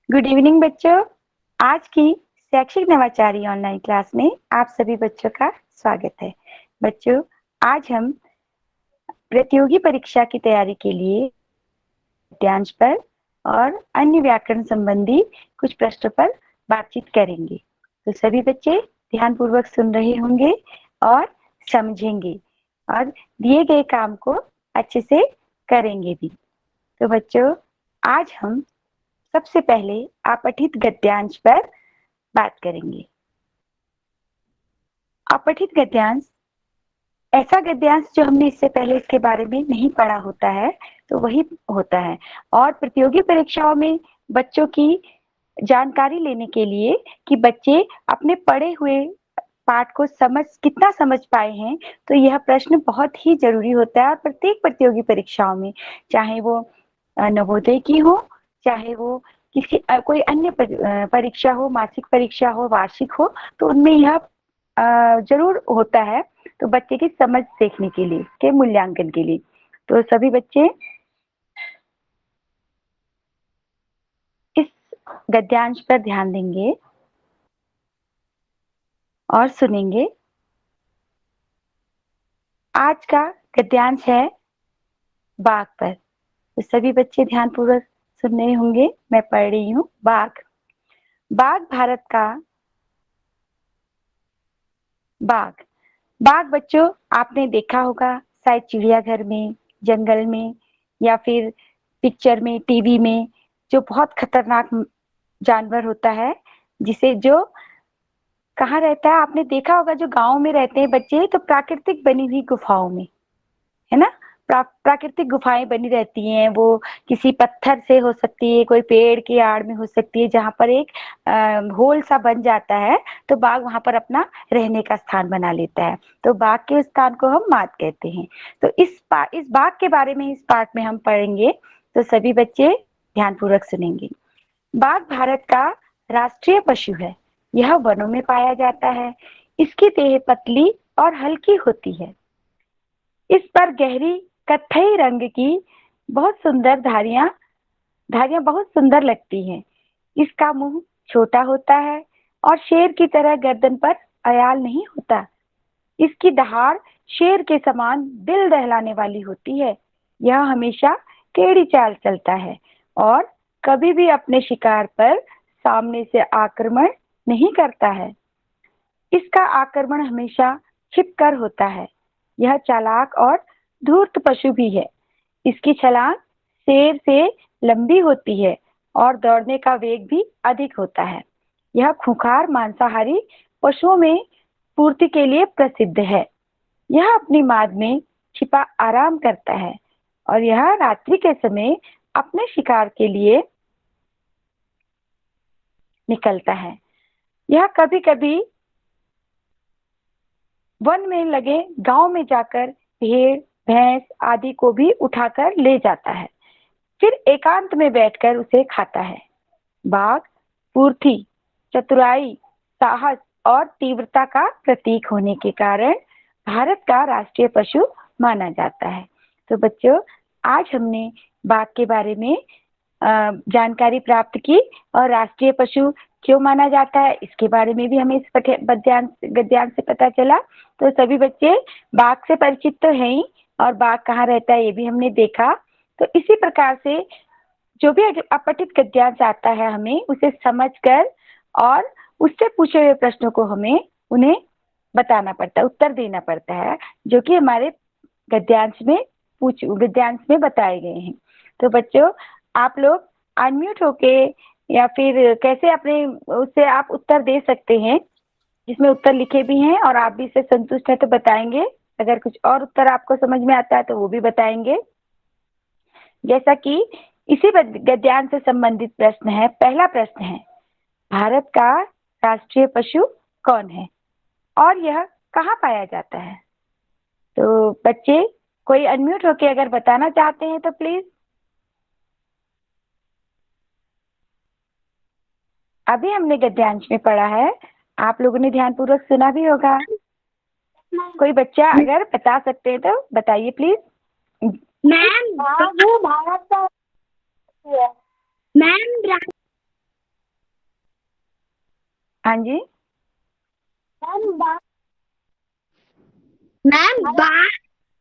Good evening बच्चों। आज की शैक्षिक नवाचारी ऑनलाइन क्लास में आप सभी बच्चों का स्वागत है। बच्चों, आज हम प्रतियोगी परीक्षा की तैयारी के लिए गद्यांश पर और अन्य व्याकरण संबंधी कुछ प्रश्नों पर बातचीत करेंगे। तो सभी बच्चे ध्यानपूर्वक सुन रहे होंगे और समझेंगे और दिए गए काम को अच्छे से करेंगे भी। तो बच्चों, आज हम सबसे पहले अपठित गद्यांश पर बात करेंगे। अपठित गद्यांश ऐसा गद्यांश जो हमने इससे पहले इसके बारे में नहीं पढ़ा होता है, तो वही होता है। और प्रतियोगी परीक्षाओं में बच्चों की जानकारी लेने के लिए कि बच्चे अपने पढ़े हुए पाठ को कितना समझ पाए हैं, तो यह प्रश्न बहुत ही जरूरी होता है। और प्रत्येक प्रतियोगी परीक्षाओं में, चाहे वो नवोदय की हो, चाहे वो किसी कोई अन्य परीक्षा हो, मासिक परीक्षा हो, वार्षिक हो, तो उनमें यह जरूर होता है। तो बच्चे की समझ देखने के लिए, के मूल्यांकन के लिए, तो सभी बच्चे इस गद्यांश पर ध्यान देंगे और सुनेंगे। आज का गद्यांश है बाघ पर। तो सभी बच्चे ध्यानपूर्वक सुन रहे होंगे। मैं पढ़ रही हूँ। बाघ। बाघ भारत का बाघ। बाघ बच्चों, आपने देखा होगा शायद चिड़ियाघर में, जंगल में, या फिर पिक्चर में, टीवी में, जो बहुत खतरनाक जानवर होता है, जिसे जो कहाँ रहता है, आपने देखा होगा, जो गांव में रहते हैं बच्चे, तो प्राकृतिक बनी हुई गुफाओं में, है ना। प्राकृतिक गुफाएं बनी रहती हैं। वो किसी पत्थर से हो सकती है, कोई पेड़ की आड़ में हो सकती है, जहां पर एक होल सा बन जाता है, तो बाघ वहां पर अपना रहने का स्थान बना लेता है। तो बाघ के स्थान को हम मात कहते हैं। तो इस बाघ के बारे में इस पाठ में हम पढ़ेंगे। तो सभी बच्चे ध्यानपूर्वक सुनेंगे। बाघ भारत का राष्ट्रीय पशु है। यह वनों में पाया जाता है। इसकी देह पतली और हल्की होती है। इस पर गहरी कत्थई रंग की बहुत सुंदर धारियां धारियां बहुत सुंदर लगती हैं। इसका मुंह छोटा होता है और शेर की तरह गर्दन पर अयाल नहीं होता। इसकी दहाड़ शेर के समान दिल दहलाने वाली होती है। यह हमेशा टेढ़ी चाल चलता है और कभी भी अपने शिकार पर सामने से आक्रमण नहीं करता है। इसका आक्रमण हमेशा छिपकर होता है। यह चालाक और धूर्त पशु भी है। इसकी छलांग शेर से लंबी होती है और दौड़ने का वेग भी अधिक होता है। यह खूंखार मांसाहारी पशुओं में पूर्ति के लिए प्रसिद्ध है। यह अपनी माद में छिपा आराम करता है और यह रात्रि के समय अपने शिकार के लिए निकलता है। यह कभी कभी वन में लगे गांव में जाकर भेड़, भैंस आदि को भी उठाकर ले जाता है, फिर एकांत में बैठकर उसे खाता है। बाघ फुर्ती, चतुराई, साहस और तीव्रता का प्रतीक होने के कारण भारत का राष्ट्रीय पशु माना जाता है। तो बच्चों, आज हमने बाघ के बारे में जानकारी प्राप्त की और राष्ट्रीय पशु क्यों माना जाता है, इसके बारे में भी हमें इस गद्यांश से पता चला। तो सभी बच्चे बाघ से परिचित तो हैं ही, और बाघ कहाँ रहता है ये भी हमने देखा। तो इसी प्रकार से जो भी अपठित गद्यांश आता है, हमें उसे समझकर और उससे पूछे हुए प्रश्नों को हमें उन्हें बताना पड़ता है, उत्तर देना पड़ता है, जो कि हमारे गद्यांश में बताए गए हैं। तो बच्चों, आप लोग अनम्यूट होके या फिर कैसे अपने उससे आप उत्तर दे सकते हैं, जिसमें उत्तर लिखे भी हैं, और आप भी इससे संतुष्ट है तो बताएंगे। अगर कुछ और उत्तर आपको समझ में आता है तो वो भी बताएंगे। जैसा कि इसी गद्यांश से संबंधित प्रश्न है। पहला प्रश्न है, भारत का राष्ट्रीय पशु कौन है और यह कहाँ पाया जाता है? तो बच्चे, कोई अनम्यूट होके अगर बताना चाहते हैं तो प्लीज। अभी हमने गद्यांश में पढ़ा है, आप लोगों ने ध्यानपूर्वक सुना भी होगा। कोई बच्चा अगर बता सकते हैं तो बताइए प्लीज। मैम, वो भारत का है। मैम, हाँ जी मैम बाघ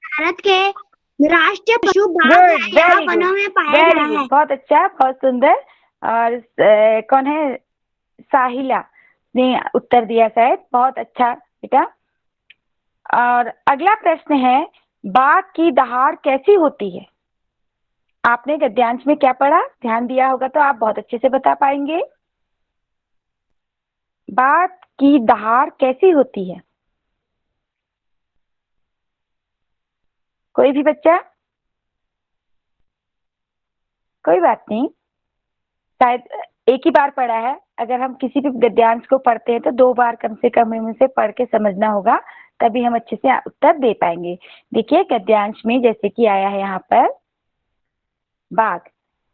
भारत के राष्ट्रीय पशु बाघ है, गुड, यह वेरी गुड, वनों में पाया वेरी गया गुड, है। बहुत अच्छा, बहुत सुंदर। और कौन है, साहिला ने उत्तर दिया शायद, बहुत अच्छा बेटा। और अगला प्रश्न है, बाघ की दहाड़ कैसी होती है? आपने गद्यांश में क्या पढ़ा, ध्यान दिया होगा तो आप बहुत अच्छे से बता पाएंगे। बाघ की दहाड़ कैसी होती है? कोई भी बच्चा? कोई बात नहीं, शायद एक ही बार पढ़ा है। अगर हम किसी भी गद्यांश को पढ़ते हैं तो 2 बार कम से कम हमें उसे पढ़ के समझना होगा, तभी हम अच्छे से उत्तर दे पाएंगे। देखिए गद्यांश में जैसे कि आया है यहाँ पर बाघ,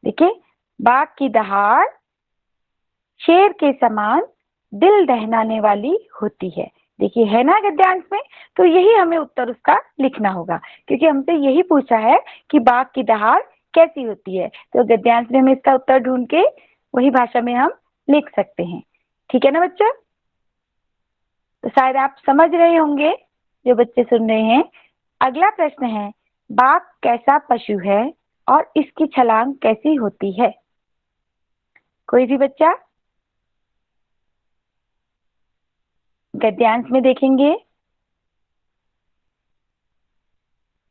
देखिए बाघ की दहाड़ शेर के समान दिल दहलाने वाली होती है। देखिए है ना गद्यांश में, तो यही हमें उत्तर उसका लिखना होगा, क्योंकि हमसे यही पूछा है कि बाघ की दहाड़ कैसी होती है। तो गद्यांश में हम इसका उत्तर ढूंढ के वही भाषा में हम लिख सकते हैं। ठीक है ना बच्चों? तो शायद आप समझ रहे होंगे जो बच्चे सुन रहे हैं। अगला प्रश्न है, बाघ कैसा पशु है और इसकी छलांग कैसी होती है? कोई भी बच्चा? गद्यांश में देखेंगे,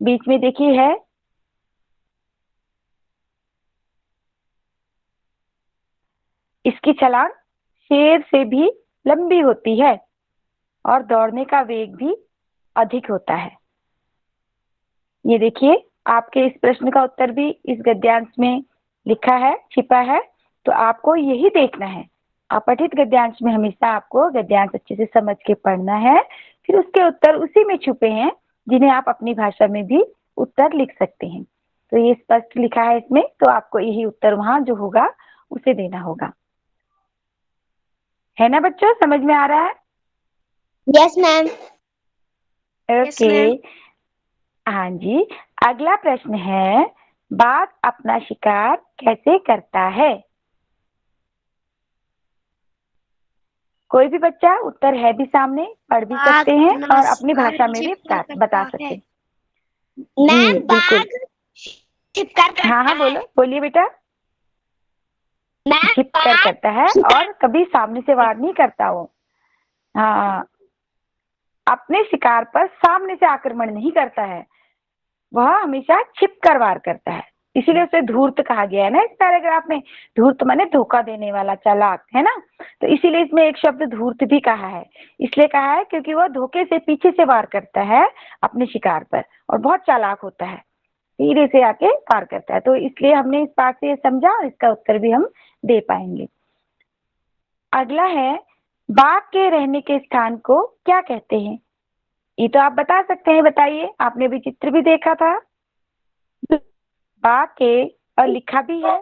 बीच में देखिए है, इसकी छलांग शेर से भी लंबी होती है और दौड़ने का वेग भी अधिक होता है। ये देखिए आपके इस प्रश्न का उत्तर भी इस गद्यांश में लिखा है, छिपा है, तो आपको यही देखना है। अपठित गद्यांश में हमेशा आपको गद्यांश अच्छे से समझ के पढ़ना है, फिर उसके उत्तर उसी में छुपे हैं जिन्हें आप अपनी भाषा में भी उत्तर लिख सकते हैं। तो ये स्पष्ट लिखा है इसमें, तो आपको यही उत्तर वहां जो होगा उसे देना होगा। है ना बच्चों, समझ में आ रहा है? Yes ma'am. ओके। हाँ जी, अगला प्रश्न है, बाघ अपना शिकार कैसे करता है? कोई भी बच्चा, उत्तर है भी सामने, पढ़ भी बाघ सकते हैं अपना और अपनी शिकार भाषा में भी छिपकर बता करता सकते है। हैं। जी मैम बिल्कुल। बाघ छिपकर हाँ करता हाँ है। बोलो, बोलिए बेटा। मैम छिप कर बाघ करता है शिकार और कभी सामने से वार नहीं करता वो। हाँ, अपने शिकार पर सामने से आक्रमण नहीं करता है, वह हमेशा छिप कर वार करता है। इसीलिए उसे धूर्त कहा गया है ना इस पैराग्राफ में। धूर्त माने धोखा देने वाला, चालाक, है ना? तो इसीलिए इसमें एक शब्द धूर्त भी कहा है। इसलिए कहा है क्योंकि वह धोखे से पीछे से वार करता है अपने शिकार पर, और बहुत चालाक होता है, धीरे से आके वार करता है। तो इसलिए हमने इस बात से समझा और इसका उत्तर भी हम दे पाएंगे। अगला है, बाघ के रहने के स्थान को क्या कहते हैं? ये तो आप बता सकते हैं, बताइए, आपने भी चित्र भी देखा था बाघ के, और लिखा भी है।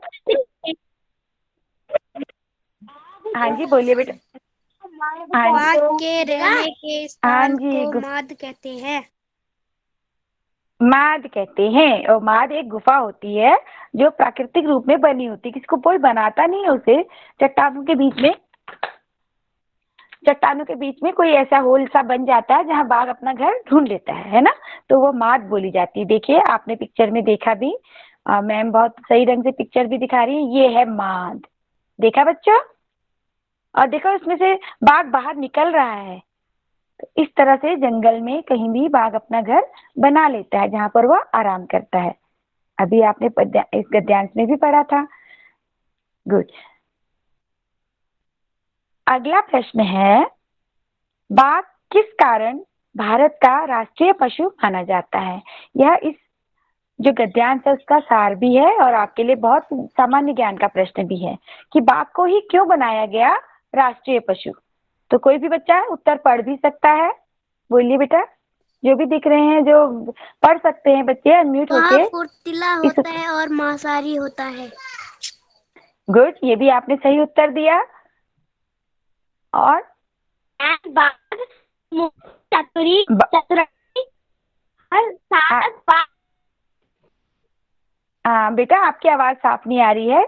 हाँ जी बोलिए बेटा। हाँ जी, बाघ के रहने के हाँ स्थान जी, को माद कहते हैं। माद कहते हैं। और माद एक गुफा होती है जो प्राकृतिक रूप में बनी होती है, किसको कोई बनाता नहीं है उसे। चट्टानों के बीच में, चट्टानों के बीच में कोई ऐसा होल सा बन जाता है जहाँ बाघ अपना घर ढूंढ लेता है ना? तो वो माद बोली जाती है। देखिए आपने पिक्चर में देखा भी, मैम बहुत सही ढंग से पिक्चर भी दिखा रही है, ये है माद। देखा बच्चों? और देखो इसमें से बाघ बाहर निकल रहा है। तो इस तरह से जंगल में कहीं भी बाघ अपना घर बना लेता है जहां पर वह आराम करता है। अभी आपने इस गद्यांश में भी पढ़ा था। गुड। अगला प्रश्न है, बाघ किस कारण भारत का राष्ट्रीय पशु माना जाता है? यह इस जो गद्यांश है उसका सार भी है और आपके लिए बहुत सामान्य ज्ञान का प्रश्न भी है कि बाघ को ही क्यों बनाया गया राष्ट्रीय पशु। तो कोई भी बच्चा उत्तर पढ़ भी सकता है, बोलिए बेटा। जो भी दिख रहे हैं, जो पढ़ सकते हैं बच्चे, अनम्यूट वह होके फुर्तीला इस। होता है और मांसाहारी होता है। गुड, ये भी आपने सही उत्तर दिया। और बाघ चतुरी ब, चतुराई और आ, साहस बाघ। बेटा आपकी आवाज साफ नहीं आ रही है।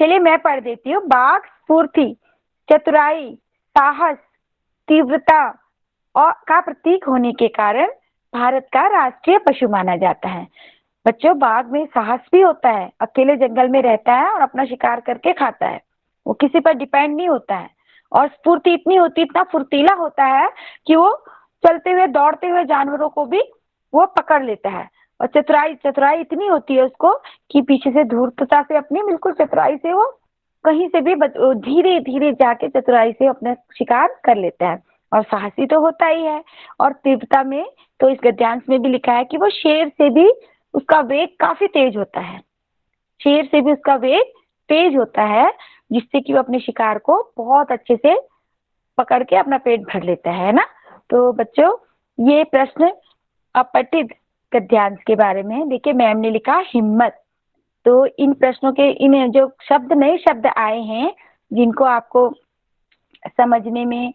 चलिए मैं पढ़ देती हूँ। बाघ स्फूर्ति, चतुराई, साहस, तीव्रता और का प्रतीक होने के कारण भारत का राष्ट्रीय पशु माना जाता है। बच्चों, बाघ में साहस भी होता है, अकेले जंगल में रहता है और अपना शिकार करके खाता है। वो किसी पर डिपेंड नहीं होता है और स्फूर्ति इतनी होती, इतना फुर्तीला होता है कि वो चलते हुए दौड़ते हुए जानवरों को भी वो पकड़ लेता है। और चतुराई चतुराई इतनी होती है उसको कि पीछे से धूर्तता से अपनी बिल्कुल चतुराई से वो कहीं से भी धीरे धीरे जाके चतुराई से अपना शिकार कर लेता है। और साहसी तो होता ही है। और तीव्रता में तो इस गद्यांश में भी लिखा है कि वो शेर से भी उसका वेग काफी तेज होता है। शेर से भी उसका वेग तेज होता है, जिससे कि वो अपने शिकार को बहुत अच्छे से पकड़ के अपना पेट भर लेता है ना। तो बच्चों, ये प्रश्न अपठित गद्यांश के बारे में। देखिए, मैम ने लिखा हिम्मत। तो इन प्रश्नों के इन जो शब्द नए शब्द आए हैं जिनको आपको समझने में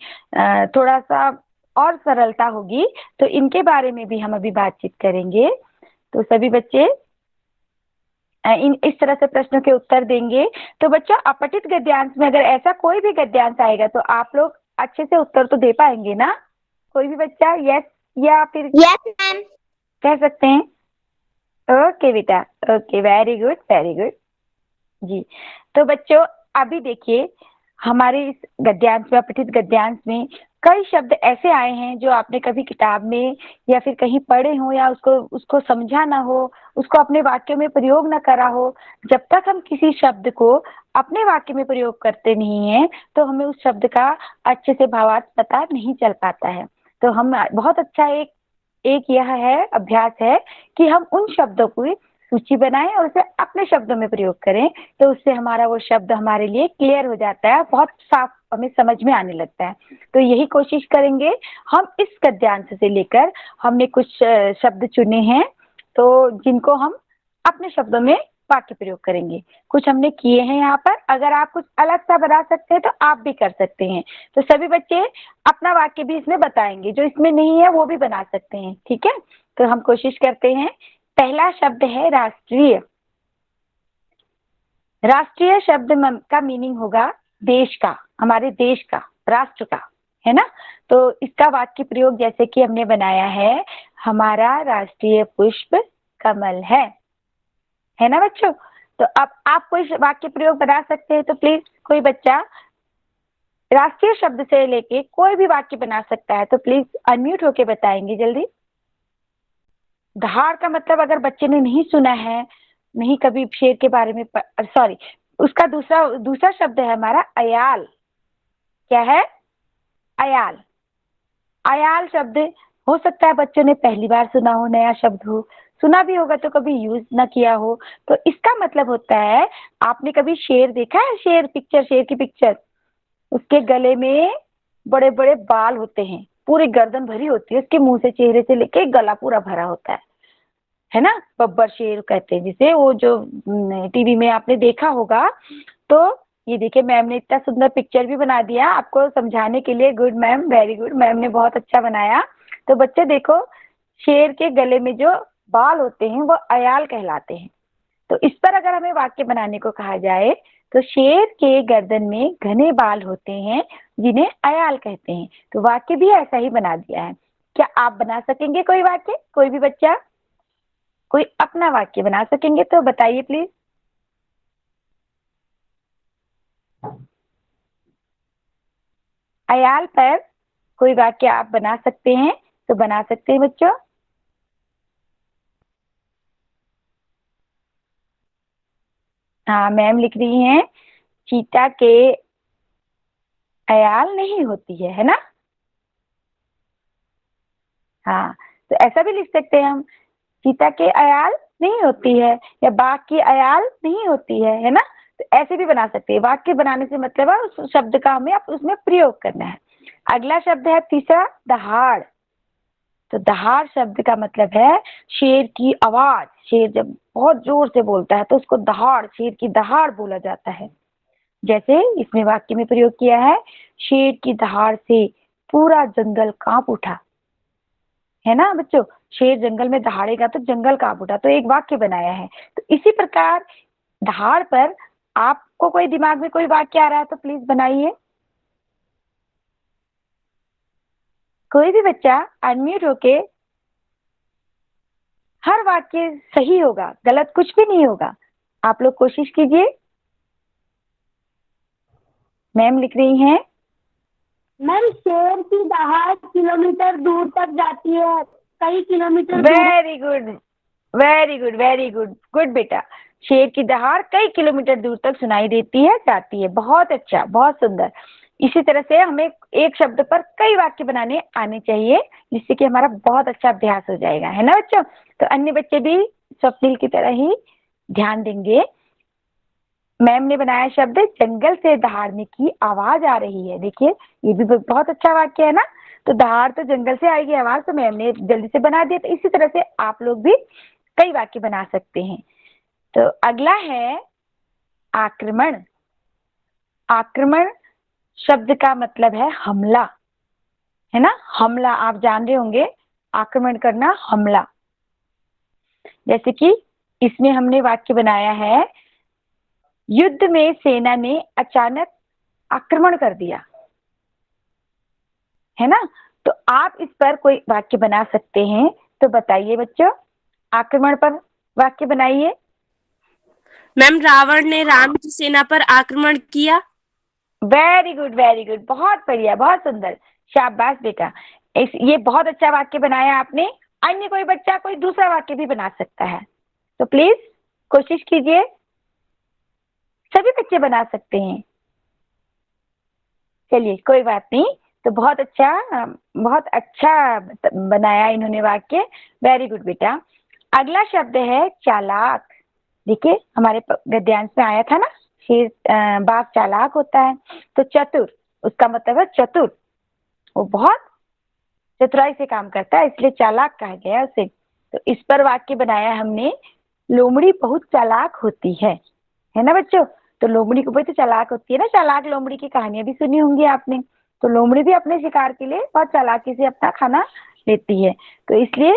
थोड़ा सा और सरलता होगी, तो इनके बारे में भी हम अभी बातचीत करेंगे। तो सभी बच्चे इन इस तरह से प्रश्नों के उत्तर देंगे। तो बच्चों, अपठित गद्यांश में अगर ऐसा कोई भी गद्यांश आएगा तो आप लोग अच्छे से उत्तर तो दे पाएंगे ना? कोई भी बच्चा यस या फिर यस मैम। कह सकते हैं? ओके बेटा, okay, very good very good जी। तो बच्चों, अभी देखिए, हमारे इस गद्यांश में, अपठित गद्यांश में कई शब्द ऐसे आए हैं जो आपने कभी किताब में या फिर कहीं पढ़े हो या उसको उसको समझा ना हो, उसको अपने वाक्यों में प्रयोग ना करा हो। जब तक हम किसी शब्द को अपने वाक्य में प्रयोग करते नहीं है तो हमें उस शब्द का अच्छे से भावार्थ पता नहीं चल पाता है। तो हम बहुत अच्छा एक एक यह है अभ्यास है कि हम उन शब्दों की सूची बनाएं और उसे अपने शब्दों में प्रयोग करें। तो उससे हमारा वो शब्द हमारे लिए क्लियर हो जाता है, बहुत साफ हमें समझ में आने लगता है। तो यही कोशिश करेंगे हम। इस गद्यांश से लेकर हमने कुछ शब्द चुने हैं तो जिनको हम अपने शब्दों में वाक्य प्रयोग करेंगे। कुछ हमने किए हैं यहाँ पर। अगर आप कुछ अलग सा बना सकते हैं तो आप भी कर सकते हैं। तो सभी बच्चे अपना वाक्य भी इसमें बताएंगे, जो इसमें नहीं है वो भी बना सकते हैं। ठीक है, तो हम कोशिश करते हैं। पहला शब्द है राष्ट्रीय। राष्ट्रीय शब्द का मीनिंग होगा देश का, हमारे देश का, राष्ट्र का, है ना। तो इसका वाक्य प्रयोग जैसे कि हमने बनाया है, हमारा राष्ट्रीय पुष्प कमल है ना बच्चों। तो अब आप कोई वाक्य प्रयोग बना सकते हैं। तो प्लीज कोई बच्चा राष्ट्रीय शब्द से लेके कोई भी वाक्य बना सकता है तो प्लीज अनम्यूट होके बताएंगे जल्दी। दहाड़ का मतलब अगर बच्चे ने नहीं सुना है, नहीं कभी शेर के बारे में सॉरी, उसका दूसरा दूसरा शब्द है हमारा अयाल। क्या है? अयाल। अयाल शब्द हो सकता है बच्चों ने पहली बार सुना हो, नया शब्द हो, सुना भी होगा तो कभी यूज ना किया हो। तो इसका मतलब होता है, आपने कभी शेर देखा है? शेर पिक्चर, शेर की पिक्चर, उसके गले में बड़े बड़े बाल होते हैं, पूरी गर्दन भरी होती है, उसके मुंह से, चेहरे से लेके गला पूरा भरा होता है ना। बब्बर शेर कहते हैं जिसे, वो जो टीवी में आपने देखा होगा। तो ये देखिए, मैम ने इतना सुंदर पिक्चर भी बना दिया आपको समझाने के लिए। Good ma'am, very good, ma'am ने बहुत अच्छा बनाया। तो बच्चे देखो, शेर के गले में जो बाल होते हैं वो अयाल कहलाते हैं। तो इस पर अगर हमें वाक्य बनाने को कहा जाए तो शेर के गर्दन में घने बाल होते हैं जिन्हें अयाल कहते हैं। तो वाक्य भी ऐसा ही बना दिया है। क्या आप बना सकेंगे कोई वाक्य? कोई भी बच्चा कोई अपना वाक्य बना सकेंगे तो बताइए प्लीज। अयाल पर कोई वाक्य आप बना सकते हैं तो बना सकते हैं बच्चों। हाँ, मैम लिख रही हैं चीता के अयाल नहीं होती है ना। हाँ, तो ऐसा भी लिख सकते हैं हम, चीता के अयाल नहीं होती है, या बाघ की अयाल नहीं होती है ना। तो ऐसे भी बना सकते हैं। वाक्य बनाने से मतलब है उस शब्द का हमें उसमें प्रयोग करना है। अगला शब्द है तीसरा, दहाड़। तो दहाड़ शब्द का मतलब है शेर की आवाज। शेर जब बहुत जोर से बोलता है तो उसको दहाड़, शेर की दहाड़ बोला जाता है। जैसे इसमें वाक्य में प्रयोग किया है, शेर की दहाड़ से पूरा जंगल कांप उठा, है ना बच्चों। शेर जंगल में दहाड़ेगा तो जंगल कांप उठा, तो एक वाक्य बनाया है। तो इसी प्रकार दहाड़ पर आपको कोई दिमाग में कोई वाक्य आ रहा है तो प्लीज बनाइए। कोई भी बच्चा अनम्यूट होके, हर वाक्य सही होगा, गलत कुछ भी नहीं होगा। आप लोग कोशिश कीजिए। मैम लिख रही हैं। मैम शेर की दहाड़ किलोमीटर दूर तक जाती है, कई किलोमीटर दूर। Very good, very good, very good, good बेटा। शेर की दहाड़ कई किलोमीटर दूर तक सुनाई देती है, जाती है। बहुत अच्छा, बहुत सुंदर। इसी तरह से हमें एक शब्द पर कई वाक्य बनाने आने चाहिए, जिससे कि हमारा बहुत अच्छा अभ्यास हो जाएगा, है ना बच्चों। तो अन्य बच्चे भी स्वप्निल की तरह ही ध्यान देंगे। मैम ने बनाया शब्द, जंगल से दहाड़ने की आवाज आ रही है। देखिए, ये भी बहुत अच्छा वाक्य है ना। तो दहाड़ तो जंगल से आएगी आवाज, तो मैम ने जल्दी से बना दिया। तो इसी तरह से आप लोग भी कई वाक्य बना सकते हैं। तो अगला है आक्रमण। आक्रमण शब्द का मतलब है हमला, है ना। हमला आप जान रहे होंगे, आक्रमण करना, हमला। जैसे कि इसमें हमने वाक्य बनाया है, युद्ध में सेना ने अचानक आक्रमण कर दिया, है ना। तो आप इस पर कोई वाक्य बना सकते हैं। तो बताइए बच्चों, आक्रमण पर वाक्य बनाइए। मैम रावण ने राम की सेना पर आक्रमण किया। वेरी गुड, वेरी गुड, बहुत बढ़िया, बहुत सुंदर, शाबाश बेटा। ये बहुत अच्छा वाक्य बनाया आपने। अन्य कोई बच्चा कोई दूसरा वाक्य भी बना सकता है, तो प्लीज कोशिश कीजिए। सभी बच्चे बना सकते हैं। चलिए, कोई बात नहीं। तो बहुत अच्छा बनाया इन्होंने वाक्य। वेरी गुड बेटा। अगला शब्द है चालाक। देखिए, हमारे गद्यांश में आया था ना, शेर बाघ चालाक होता है। तो चतुर, उसका मतलब है चतुर। वो बहुत चतुराई से काम करता है, इसलिए चालाक कहा गया उसे। तो इस पर वाक्य बनाया हमने, लोमड़ी बहुत चालाक होती है ना बच्चों। तो लोमड़ी को भी तो चालाक होती है ना, चालाक लोमड़ी की कहानियां भी सुनी होंगी आपने। तो लोमड़ी भी अपने शिकार के लिए बहुत चालाकी से अपना खाना लेती है। तो इसलिए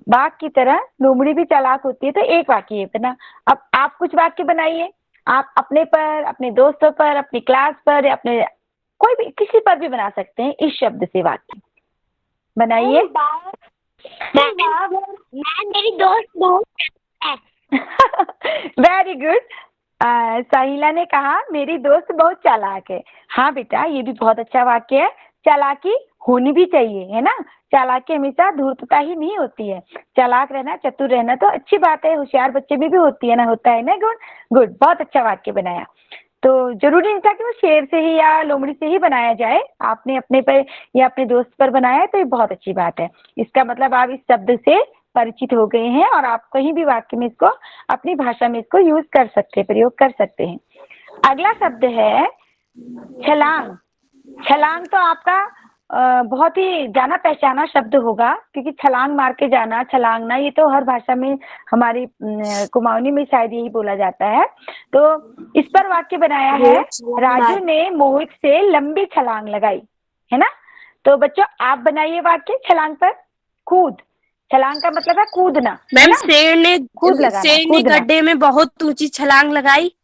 बाघ की तरह लोमड़ी भी चालाक होती है। तो एक वाक्य ये बना। अब आप कुछ वाक्य बनाइए, आप अपने पर, अपने दोस्तों पर, अपनी क्लास पर, या अपने कोई भी किसी पर भी बना सकते हैं इस शब्द से वाक्य। बनाइए। मैं मेरी दोस्त बहुत है। Very good. साहिला ने कहा मेरी दोस्त बहुत चालाक है। हाँ बेटा, ये भी बहुत अच्छा वाक्य है। चालाकी होनी भी चाहिए, है ना। चालाकी हमेशा धूर्तता ही नहीं होती है। चालाक रहना, चतुर रहना तो अच्छी बात है, होशियार बच्चे में भी होती है ना, होता है ना गुण। गुड, बहुत अच्छा वाक्य बनाया। तो जरूरी नहीं था कि वो शेर से ही या लोमड़ी से ही बनाया जाए। आपने अपने पर या अपने दोस्त पर बनाया, तो ये बहुत अच्छी बात है। इसका मतलब आप इस शब्द से परिचित हो गए हैं, और आप कहीं भी वाक्य में इसको, अपनी भाषा में इसको यूज कर सकते हैं, प्रयोग कर सकते हैं। अगला शब्द है छलांग। छलांग तो आपका बहुत ही जाना पहचाना शब्द होगा, क्योंकि छलांग मार के जाना, छलांगना, ये तो हर भाषा में, हमारी कुमाऊनी में शायद यही बोला जाता है। तो इस पर वाक्य बनाया है, राजू ने मोहित से लंबी छलांग लगाई, है ना। तो बच्चों आप बनाइए वाक्य छलांग पर। कूद, छलांग का मतलब है कूदना, है मैम ना। कूद लगाना, शेर ने कूदना। गड्ढे में बहुत ऊंची छलांग लगाई।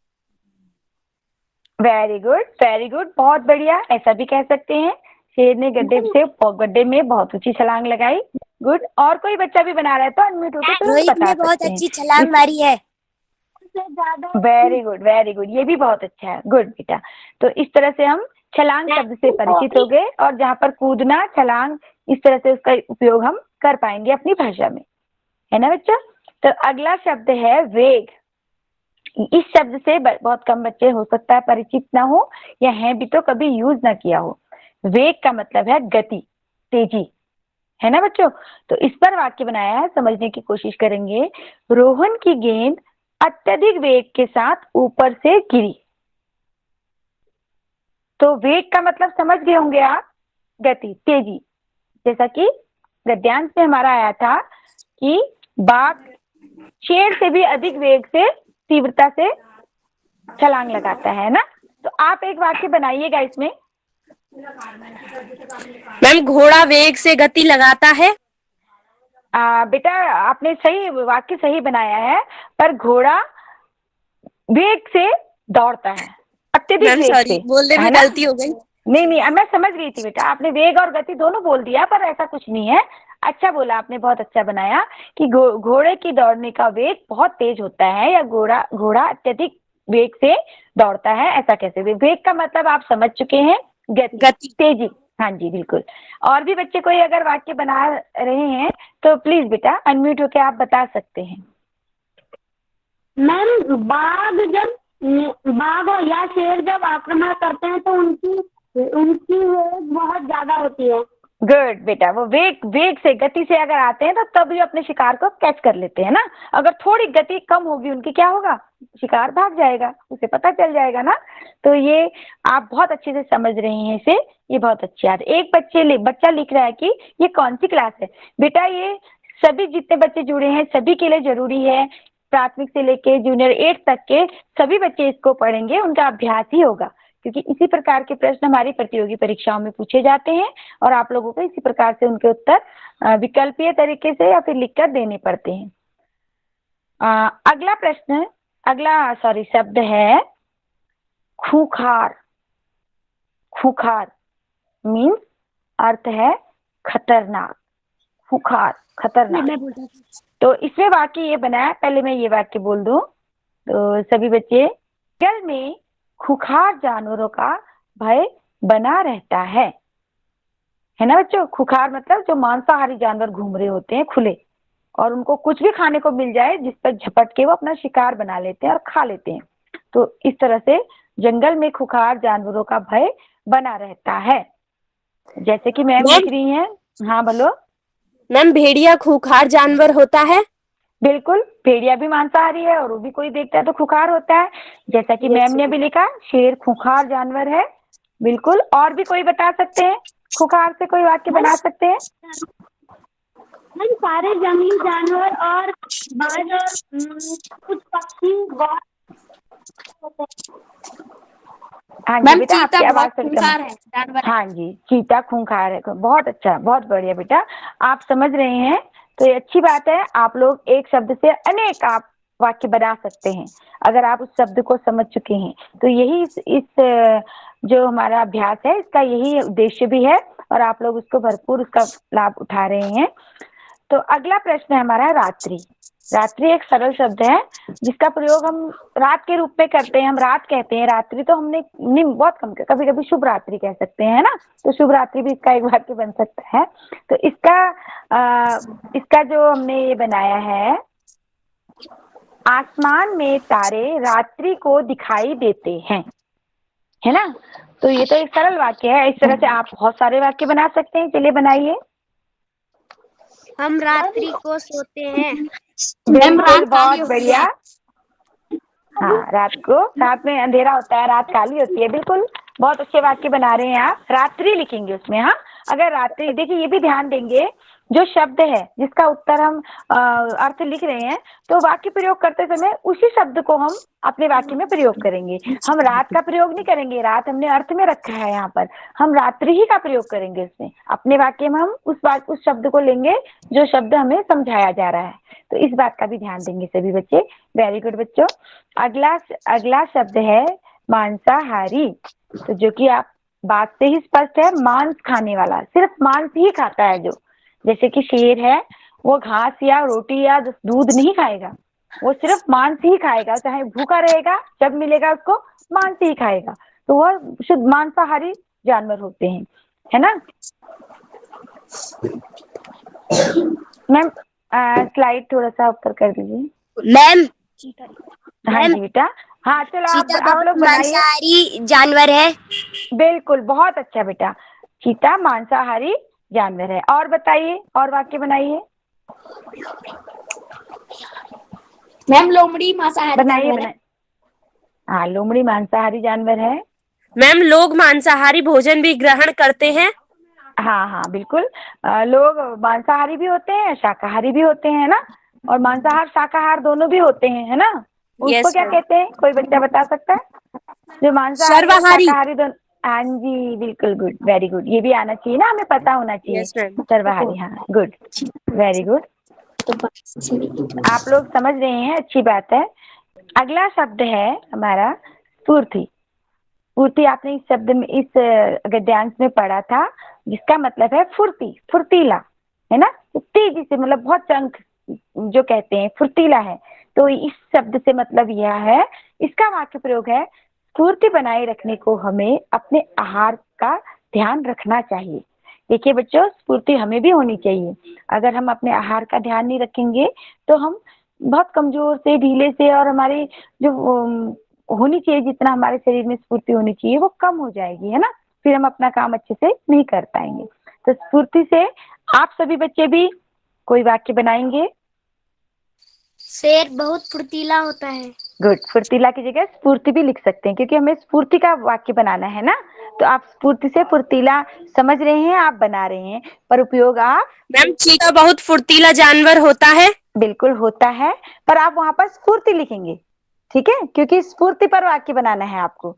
वेरी गुड, वेरी गुड, बहुत बढ़िया, ऐसा भी कह सकते हैं। शेर ने गड्ढे में बहुत ऊंची छलांग लगाई। गुड। और कोई बच्चा भी बना रहा है तो अनम्यूट होकर तुरंत रोहित बता ने बहुत सकते हैं। अच्छी छलांग मारी है। वेरी गुड, वेरी गुड, ये भी बहुत अच्छा है। गुड बेटा। तो इस तरह से हम छलांग शब्द से परिचित हो गए, और जहाँ पर कूदना, छलांग, इस तरह से उसका उपयोग हम कर पाएंगे अपनी भाषा में, है ना बच्चा। तो अगला शब्द है वेग। इस शब्द से बहुत कम बच्चे हो सकता है परिचित ना हो, या है भी तो कभी यूज ना किया हो। वेग का मतलब है गति, तेजी, है ना बच्चों। तो इस पर वाक्य बनाया है, समझने की कोशिश करेंगे। रोहन की गेंद अत्यधिक वेग के साथ ऊपर से गिरी। तो वेग का मतलब समझ गए होंगे आप, गति, तेजी। जैसा कि गद्यांश में हमारा आया था कि बाघ शेर से भी अधिक वेग से, तीव्रता से छलांग लगाता है ना। तो आप एक वाक्य बनाइएगा इसमें। मैम घोड़ा वेग से गति लगाता है। बेटा आपने सही वाक्य सही बनाया है, पर घोड़ा वेग से दौड़ता है, अत्यधिक मैम वेग सॉरी, से, बोलने है में ना। गलती हो गई। नहीं नहीं, अब मैं समझ गई थी बेटा, आपने वेग और गति दोनों बोल दिया, पर ऐसा कुछ नहीं है। अच्छा बोला आपने, बहुत अच्छा बनाया कि घोड़े की दौड़ने का वेग बहुत तेज होता है, या घोड़ा घोड़ा अत्यधिक वेग से दौड़ता है, ऐसा कैसे? वेग का मतलब आप समझ चुके हैं, गति। तेजी। हाँ जी बिल्कुल। और भी बच्चे कोई अगर वाक्य बना रहे हैं तो प्लीज बेटा अनम्यूट होके आप बता सकते हैं। मैम बाघ या शेर जब आक्रमण करते हैं तो उनकी उनकी वेग बहुत ज्यादा होती है। गुड बेटा, वो वेग वेग से, गति से अगर आते हैं तो तभी अपने शिकार को कैच कर लेते हैं ना। अगर थोड़ी गति कम होगी उनकी, क्या होगा? शिकार भाग जाएगा, उसे पता चल जाएगा ना। तो ये आप बहुत अच्छे से समझ रहे हैं इसे, ये बहुत अच्छी बात है। एक बच्चा लिख रहा है कि ये कौन सी क्लास है। बेटा ये सभी जितने बच्चे जुड़े हैं सभी के लिए जरूरी है, प्राथमिक से लेके जूनियर 8 तक के सभी बच्चे इसको पढ़ेंगे, उनका अभ्यास ही होगा, क्योंकि इसी प्रकार के प्रश्न हमारी प्रतियोगी परीक्षाओं में पूछे जाते हैं और आप लोगों को इसी प्रकार से उनके उत्तर विकल्पीय तरीके से या फिर लिखकर देने पड़ते हैं। अगला प्रश्न, शब्द है खूंखार। खूंखार मीन्स अर्थ है खतरनाक। खूंखार खतरनाक। तो इसमें वाक्य ये बना है, पहले मैं ये वाक्य बोल दूं तो सभी बच्चे, जंगल में खूंखार जानवरों का भय बना रहता है ना बच्चों। खूंखार मतलब जो मांसाहारी जानवर घूम रहे होते हैं खुले, और उनको कुछ भी खाने को मिल जाए जिस पर झपट के वो अपना शिकार बना लेते हैं और खा लेते हैं। तो इस तरह से जंगल में खूंखार जानवरों का भय बना रहता है। जैसे कि मैम लिख रही हैं। हाँ बोलो मैम। भेड़िया खूंखार जानवर होता है। बिल्कुल, भेड़िया भी मांसाहारी है और वो भी कोई देखता है तो खूंखार होता है। जैसा कि मैम ने भी लिखा, शेर खूंखार जानवर है। बिल्कुल। और भी कोई बता सकते हैं? खूंखार से कोई वाक्य बना सकते हैं? मैम सारे जंगली जानवर और बाज और कुछ पक्षी बहुत हाँ जी बेटा, आपकी आवाज थोड़ी कम है। हाँ जी, चीता खूंखार है। बहुत अच्छा, बहुत बढ़िया बेटा, आप समझ रहे हैं तो ये अच्छी बात है। आप लोग एक शब्द से अनेक आप वाक्य बना सकते हैं अगर आप उस शब्द को समझ चुके हैं। तो यही इस जो हमारा अभ्यास है इसका यही उद्देश्य भी है, और आप लोग उसको भरपूर उसका लाभ उठा रहे हैं। तो अगला प्रश्न है हमारा रात्रि। रात्रि एक सरल शब्द है जिसका प्रयोग हम रात के रूप में करते हैं। हम रात कहते हैं, रात्रि तो हमने नहीं बहुत कम, कभी कभी शुभ रात्रि कह सकते हैं, है ना। तो शुभ रात्रि भी इसका एक वाक्य बन सकता है। तो इसका जो हमने ये बनाया है, आसमान में तारे रात्रि को दिखाई देते हैं, है ना। तो ये तो एक सरल वाक्य है। इस तरह से आप बहुत सारे वाक्य बना सकते हैं। चलिए बनाइए। हम रात्रि को सोते हैं। बिल्कुल, बहुत बढ़िया। हाँ, रात में अंधेरा होता है, रात काली होती है। बिल्कुल, बहुत अच्छे वाक्य बना रहे हैं आप। रात्रि लिखेंगे उसमें। हाँ, अगर रात्रि, देखिए ये भी ध्यान देंगे, जो शब्द है जिसका उत्तर हम अर्थ लिख रहे हैं, तो वाक्य प्रयोग करते समय उसी शब्द को हम अपने वाक्य में प्रयोग करेंगे। हम रात का प्रयोग नहीं करेंगे, रात हमने अर्थ में रखा है यहाँ पर, हम रात्रि ही का प्रयोग करेंगे उसमें। अपने वाक्य में हम उस शब्द को लेंगे जो शब्द हमें समझाया जा रहा है। तो इस बात का भी ध्यान देंगे सभी बच्चे। वेरी गुड बच्चों। अगला शब्द है मांसाहारी। तो जो कि आप बात से ही स्पष्ट है, मांस खाने वाला, सिर्फ मांस ही खाता है। जो जैसे कि शेर है, वो घास या रोटी या दूध नहीं खाएगा, वो सिर्फ मांस ही खाएगा। चाहे भूखा रहेगा, जब मिलेगा उसको मांस ही खाएगा। तो वह शुद्ध मांसाहारी जानवर होते हैं, है ना। मैम स्लाइड थोड़ा सा ऊपर कर दीजिए मैम। हाँ जी बेटा। हाँ चलो आप लोग बनाइए। मांसाहारी जानवर है। बिल्कुल, बहुत अच्छा बेटा, चीता मांसाहारी जानवर है। और बताइए, और वाक्य बनाइए। मैम लोमड़ी मांसाहारी बनाइए। हाँ, लोमड़ी मांसाहारी जानवर है। मैम लोग मांसाहारी भोजन भी ग्रहण करते हैं। हाँ बिल्कुल, लोग मांसाहारी भी होते हैं, शाकाहारी भी होते हैं ना। और मांसाहार शाकाहार दोनों भी होते हैं, है ना। उसको क्या कहते हैं, कोई बच्चा बता सकता है? जो मांसाहारी और शाकाहारी दोनों। हाँ जी बिल्कुल, गुड, वेरी गुड। ये भी आना चाहिए ना, हमें पता होना चाहिए। सर्वहारी, हाँ गुड, वेरी गुड। आप लोग समझ रहे हैं, अच्छी बात है। अगला शब्द है हमारा स्फूर्ति। स्फूर्ति आपने इस शब्द में, इस गद्यांश में पढ़ा था, जिसका मतलब है फुर्ती, फुर्तीला, है ना। तो तेजी से, मतलब बहुत चंक जो कहते हैं, फुर्तीला है। तो इस शब्द से मतलब यह है, इसका वाक्य प्रयोग है, स्फूर्ति बनाए रखने को हमें अपने आहार का ध्यान रखना चाहिए। देखिए बच्चों, स्फूर्ति हमें भी होनी चाहिए। अगर हम अपने आहार का ध्यान नहीं रखेंगे तो हम बहुत कमजोर से, ढीले से, और हमारी जो होनी चाहिए, जितना हमारे शरीर में स्फूर्ति होनी चाहिए, वो कम हो जाएगी, है ना। फिर हम अपना काम अच्छे से नहीं कर पाएंगे। तो स्फूर्ति से आप सभी बच्चे भी कोई वाक्य बनाएंगे। शेर बहुत फुर्तीला होता है। गुड, फुर्तीला की जगह स्फूर्ति भी लिख सकते हैं, क्योंकि हमें स्फूर्ति का वाक्य बनाना है ना। तो आप स्फूर्ति से फुर्तीला समझ रहे हैं, आप बना रहे हैं, पर उपयोग आप, मैम चीता बहुत फुर्तीला जानवर होता है। बिल्कुल होता है, पर आप वहां पर स्फूर्ति लिखेंगे, ठीक है, क्योंकि स्फूर्ति पर वाक्य बनाना है आपको।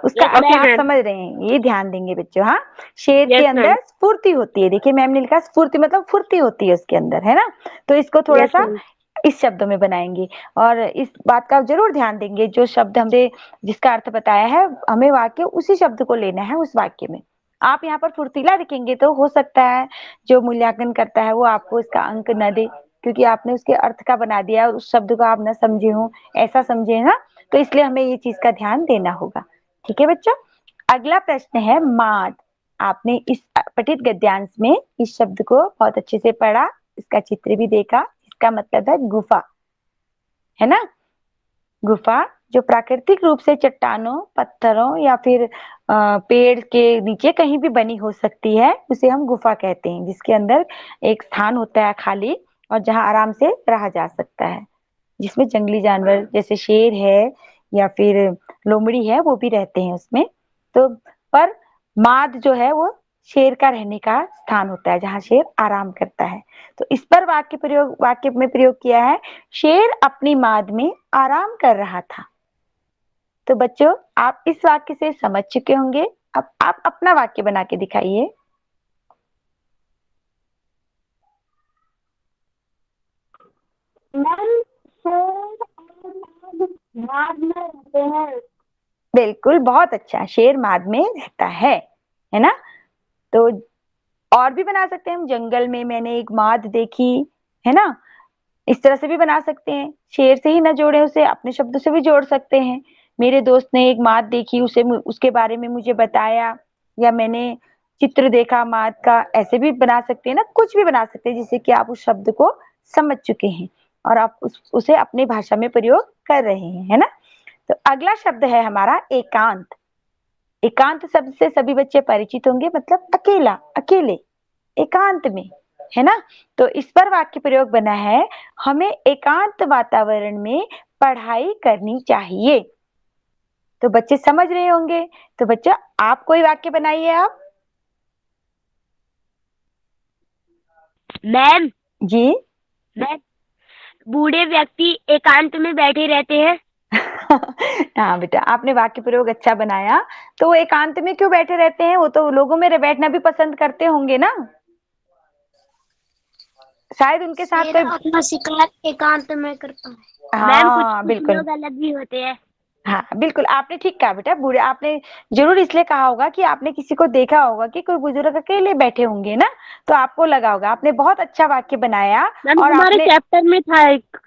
उसका Yes, अर्थ आप मैम। समझ रहे हैं, ये ध्यान देंगे बच्चों। हाँ, शेर के यस मैम। अंदर स्फूर्ति होती है। देखिए मैम ने लिखा स्फूर्ति मतलब फुर्ती होती है उसके अंदर, है ना। तो इसको थोड़ा यस सा मैम। इस शब्दों में बनाएंगे, और इस बात का जरूर ध्यान देंगे, जो शब्द हमने, जिसका अर्थ बताया है, हमें वाक्य उसी शब्द को लेना है उस वाक्य में। आप यहाँ पर फुर्तीला लिखेंगे तो हो सकता है जो मूल्यांकन करता है वो आपको इसका अंक न दे, क्योंकि आपने उसके अर्थ का बना दिया और उस शब्द को आप न समझे हो, ऐसा समझे ना। तो इसलिए हमें ये चीज का ध्यान देना होगा, ठीक है बच्चों। अगला प्रश्न है माद। आपने इस पठित गद्यांश में इस शब्द को बहुत अच्छे से पढ़ा, इसका चित्र भी देखा। इसका मतलब है गुफा, है ना। गुफा जो प्राकृतिक रूप से चट्टानों, पत्थरों या फिर पेड़ के नीचे कहीं भी बनी हो सकती है, उसे हम गुफा कहते हैं, जिसके अंदर एक स्थान होता है खाली, और जहां आराम से रहा जा सकता है, जिसमें जंगली जानवर जैसे शेर है या फिर लोमड़ी है वो भी रहते हैं उसमें। तो पर माद जो है वो शेर का रहने का स्थान होता है, जहां शेर आराम करता है। तो इस पर वाक्य में प्रयोग किया है, शेर अपनी माद में आराम कर रहा था। तो बच्चों आप इस वाक्य से समझ चुके होंगे। अब आप अपना वाक्य बना के दिखाइए। मैम शेर और बाघ में रहते हैं। बिल्कुल, बहुत अच्छा, शेर माद में रहता है ना। तो और भी बना सकते हैं हम, जंगल में मैंने एक माद देखी, है ना। इस तरह से भी बना सकते हैं, शेर से ही ना जोड़े उसे, अपने शब्दों से भी जोड़ सकते हैं। मेरे दोस्त ने एक माद देखी, उसे उसके बारे में मुझे बताया, या मैंने चित्र देखा माद का, ऐसे भी बना सकते हैं ना। कुछ भी बना सकते हैं जिससे कि आप उस शब्द को समझ चुके हैं और आप उसे अपनी भाषा में प्रयोग कर रहे हैं, है ना। तो अगला शब्द है हमारा एकांत। एकांत शब्द से सभी बच्चे परिचित होंगे, मतलब अकेला, अकेले, एकांत में, है ना। तो इस पर वाक्य प्रयोग बना है, हमें एकांत वातावरण में पढ़ाई करनी चाहिए। तो बच्चे समझ रहे होंगे। तो बच्चा आप कोई वाक्य बनाइए आप। मैम जी। मैम बूढ़े व्यक्ति एकांत में बैठे रहते हैं। हाँ बेटा, आपने वाक्य प्रयोग अच्छा बनाया। तो वो एकांत में क्यों बैठे रहते हैं? वो तो लोगों में बैठना भी पसंद करते होंगे ना, शायद उनके साथ शेर कोई। अपना शिकार एकांत में करता है। मैम कुछ हाँ कुछ बिल्कुल, लोग अलग भी होते हैं। हाँ बिल्कुल, आपने ठीक कहा बेटा। बूढ़े, आपने जरूर इसलिए कहा होगा कि आपने किसी को देखा होगा कि कोई बुजुर्ग अकेले बैठे होंगे ना, तो आपको लगा होगा। आपने बहुत अच्छा वाक्य बनाया। मैम और हमारे आपने, चैप्टर में था एक।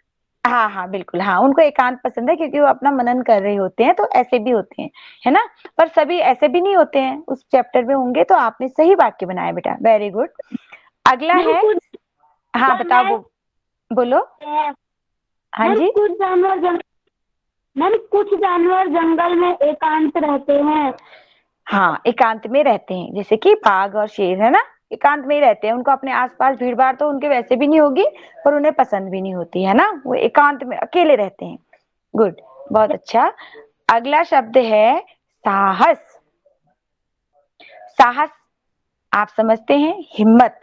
हाँ हाँ बिल्कुल, हाँ उनको एकांत पसंद है, क्योंकि वो अपना मनन कर रहे होते हैं, तो ऐसे भी होते हैं, है ना। पर सभी ऐसे भी नहीं होते हैं, उस चैप्टर में होंगे। तो आपने सही वाक्य बनाया बेटा, वेरी गुड। अगला मैम है, कुछ हाँ बताओ, जानवर बोलो। हाँ मैम जी। कुछ जानवर मैम कुछ जानवर जंगल में एकांत रहते हैं। हाँ, एकांत में रहते हैं, जैसे कि बाघ और शेर, है ना। एकांत में ही रहते हैं, उनको अपने आसपास भीड़ भाड़ तो उनके वैसे भी नहीं होगी, और उन्हें पसंद भी नहीं होती, है ना। वो एकांत में अकेले रहते हैं। गुड, बहुत अच्छा। अगला शब्द है साहस। साहस आप समझते हैं, हिम्मत,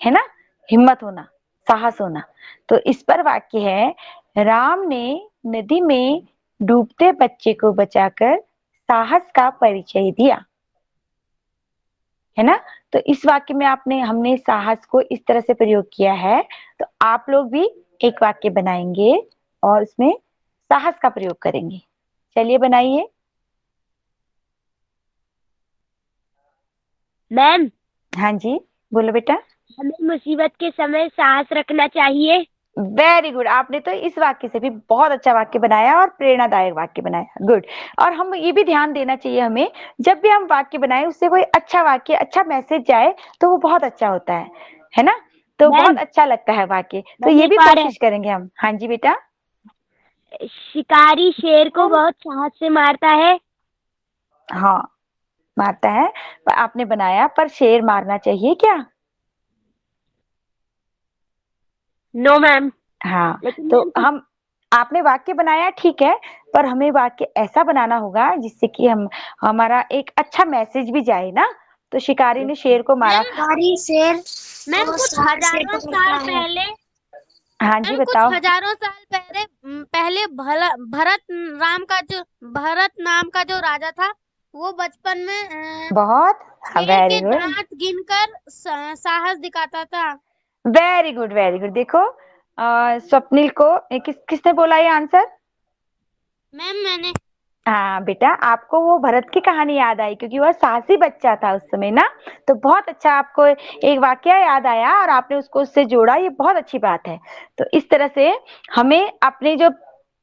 है ना, हिम्मत होना, साहस होना। तो इस पर वाक्य है, राम ने नदी में डूबते बच्चे को बचाकर साहस का परिचय दिया, है ना। तो इस वाक्य में हमने साहस को इस तरह से प्रयोग किया है। तो आप लोग भी एक वाक्य बनाएंगे और उसमें साहस का प्रयोग करेंगे। चलिए बनाइए। मैम, हाँ जी, बोलो बेटा। हमें मुसीबत के समय साहस रखना चाहिए। वेरी गुड, आपने तो इस वाक्य से भी बहुत अच्छा वाक्य बनाया और प्रेरणादायक वाक्य बनाया। गुड। और हम ये भी ध्यान देना चाहिए हमें, जब भी हम वाक्य बनाए उससे कोई अच्छा वाक्य, अच्छा मैसेज जाए तो वो बहुत अच्छा होता है ना? तो मैम, बहुत अच्छा लगता है वाक्य, तो मैम ये भी एक और है। कोशिश करेंगे हम। हाँ जी बेटा। शिकारी शेर को बहुत साहस से मारता है। हाँ, मारता है। पर आपने बनाया, पर शेर मारना चाहिए क्या? No ma'am. हाँ, लेकिन तो मैम हम, आपने वाक्य बनाया ठीक है, पर हमें वाक्य ऐसा बनाना होगा जिससे कि हम, हमारा एक अच्छा मैसेज भी जाए ना। तो शिकारी ने शेर को मारा। शिकारी शेर मैम को कुछ साहस से हजारों पकड़ता साल है। पहले हाँ जी मैम कुछ बताओ। हजारों साल पहले भरत नाम का जो राजा था, वो बचपन में बहुत, शेर वेरी के गुड, दांत गिनकर साहस दिखाता था। Very good, very good. देखो स्वप्निल को किसने बोला ये आंसर? मैम मैंने। हाँ बेटा, आपको वो भरत की कहानी याद आई क्योंकि वह साहसी बच्चा था उस समय ना। तो बहुत अच्छा, आपको एक वाकया याद आया और आपने उसको उससे जोड़ा, ये बहुत अच्छी बात है। तो इस तरह से हमें अपने जो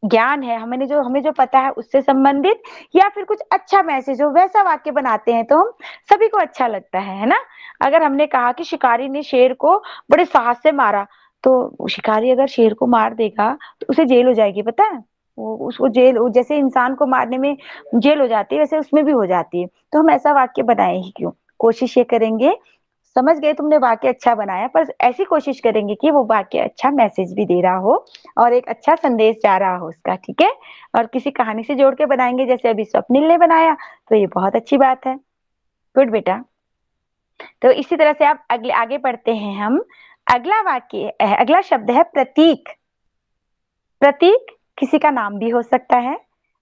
ज्ञान है, हमें जो पता है उससे संबंधित, या फिर कुछ अच्छा मैसेज हो वैसा वाक्य बनाते हैं तो हम सभी को अच्छा लगता है ना? अगर हमने कहा कि शिकारी ने शेर को बड़े साहस से मारा, तो शिकारी अगर शेर को मार देगा तो उसे जेल हो जाएगी, पता है? वो उसको जेल, जैसे इंसान को मारने में जेल हो जाती है वैसे उसमें भी हो जाती है। तो हम ऐसा वाक्य बनाए ही क्यों? कोशिश ये करेंगे, समझ गए तुमने वाक्य अच्छा बनाया, पर ऐसी कोशिश करेंगे कि वो वाक्य अच्छा मैसेज भी दे रहा हो और एक अच्छा संदेश जा रहा हो उसका, ठीक है? और किसी कहानी से जोड़ के बनाएंगे जैसे अभी स्वप्निल ने बनाया, तो ये बहुत अच्छी बात है। गुड बेटा। तो इसी तरह से आप अगले आगे बढ़ते हैं हम। अगला वाक्य, अगला शब्द है प्रतीक। प्रतीक किसी का नाम भी हो सकता है,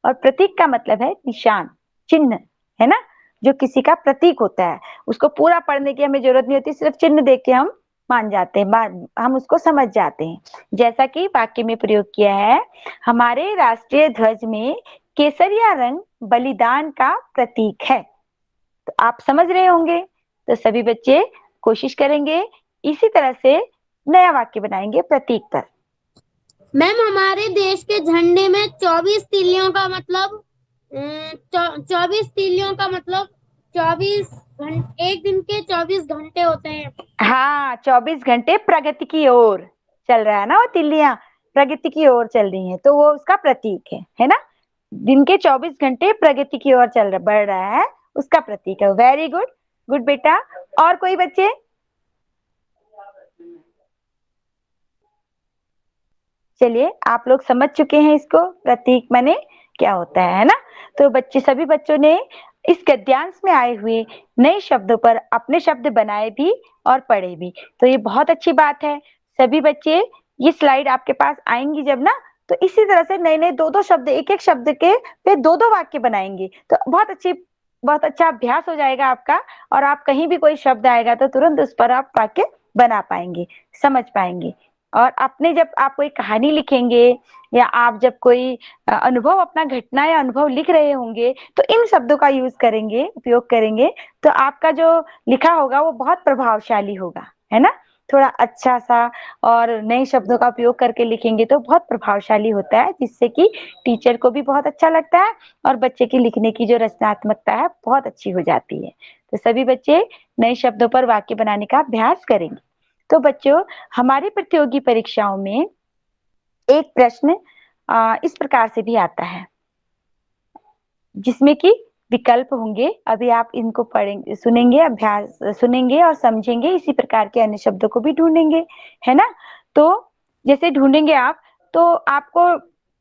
और प्रतीक का मतलब है निशान, चिन्ह, है ना? जो किसी का प्रतीक होता है, उसको पूरा पढ़ने की हमें जरूरत नहीं होती, सिर्फ चिन्ह देख के हम मान जाते हैं, हम उसको समझ जाते हैं। जैसा कि वाक्य में प्रयोग किया है, हमारे राष्ट्रीय ध्वज में केसरिया रंग बलिदान का प्रतीक है। तो आप समझ रहे होंगे। तो सभी बच्चे कोशिश करेंगे, इसी तरह से नया वाक्य बनाएंगे प्रतीक पर। मैम हमारे देश के झंडे में 24 तीलियों का मतलब 24 तीलियों का मतलब 24 घंटे, एक दिन के 24 घंटे होते हैं। हाँ, 24 घंटे प्रगति की ओर चल रहा है ना, वो तिल्लियां प्रगति की ओर चल रही हैं, तो वो उसका प्रतीक है ना? दिन के 24 घंटे प्रगति की ओर चल रहा, बढ़ रहा है, उसका प्रतीक है। वेरी गुड, गुड बेटा। और कोई बच्चे? चलिए, आप लोग समझ चुके हैं इसको, प्रतीक माने क्या होता है ना? तो बच्चे, सभी बच्चों ने इस गद्यांश में आए हुए नए शब्दों पर अपने शब्द बनाए भी और पढ़े भी, तो ये बहुत अच्छी बात है। सभी बच्चे, ये स्लाइड आपके पास आएंगी जब ना, तो इसी तरह से नए नए दो दो शब्द, एक एक शब्द के पे दो दो वाक्य बनाएंगे, तो बहुत अच्छा अभ्यास हो जाएगा आपका। और आप कहीं भी कोई शब्द आएगा तो तुरंत उस पर आप वाक्य बना पाएंगे, समझ पाएंगे। और अपने जब आप कोई कहानी लिखेंगे, या आप जब कोई अनुभव, अपना घटना या अनुभव लिख रहे होंगे, तो इन शब्दों का यूज करेंगे, उपयोग करेंगे, तो आपका जो लिखा होगा वो बहुत प्रभावशाली होगा, है ना? थोड़ा अच्छा सा, और नए शब्दों का उपयोग करके लिखेंगे तो बहुत प्रभावशाली होता है, जिससे कि टीचर को भी बहुत अच्छा लगता है और बच्चे की लिखने की जो रचनात्मकता है बहुत अच्छी हो जाती है। तो सभी बच्चे नए शब्दों पर वाक्य बनाने का अभ्यास करेंगे। तो बच्चों, हमारी प्रतियोगी परीक्षाओं में एक प्रश्न इस प्रकार से भी आता है, जिसमें कि विकल्प होंगे। अभी आप इनको पढ़ेंगे, सुनेंगे, अभ्यास सुनेंगे और समझेंगे, इसी प्रकार के अन्य शब्दों को भी ढूंढेंगे, है ना? तो जैसे ढूंढेंगे आप, तो आपको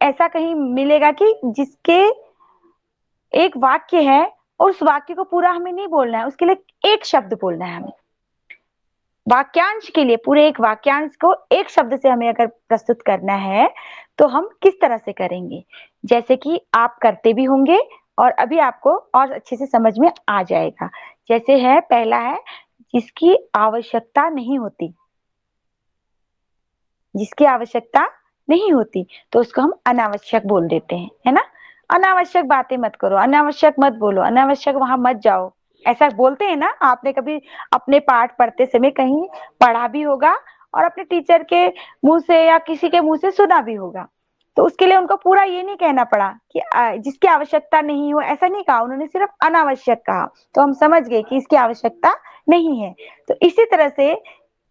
ऐसा कहीं मिलेगा कि जिसके एक वाक्य है और उस वाक्य को पूरा हमें नहीं बोलना है, उसके लिए एक शब्द बोलना है हमें। वाक्यांश के लिए, पूरे एक वाक्यांश को एक शब्द से हमें अगर प्रस्तुत करना है तो हम किस तरह से करेंगे, जैसे कि आप करते भी होंगे और अभी आपको और अच्छे से समझ में आ जाएगा। जैसे है, पहला है जिसकी आवश्यकता नहीं होती। जिसकी आवश्यकता नहीं होती तो उसको हम अनावश्यक बोल देते हैं, है ना? अनावश्यक बातें मत करो, अनावश्यक मत बोलो, अनावश्यक वहां मत जाओ, ऐसा बोलते हैं ना, आपने कभी अपने पाठ पढ़ते समय कहीं पढ़ा भी होगा और अपने टीचर के मुंह से या किसी के मुंह से सुना भी होगा। तो उसके लिए उनको पूरा ये नहीं कहना पड़ा कि जिसकी आवश्यकता नहीं हो, ऐसा नहीं कहा, उन्होंने सिर्फ अनावश्यक कहा, तो हम समझ गए कि इसकी आवश्यकता नहीं है। तो इसी तरह से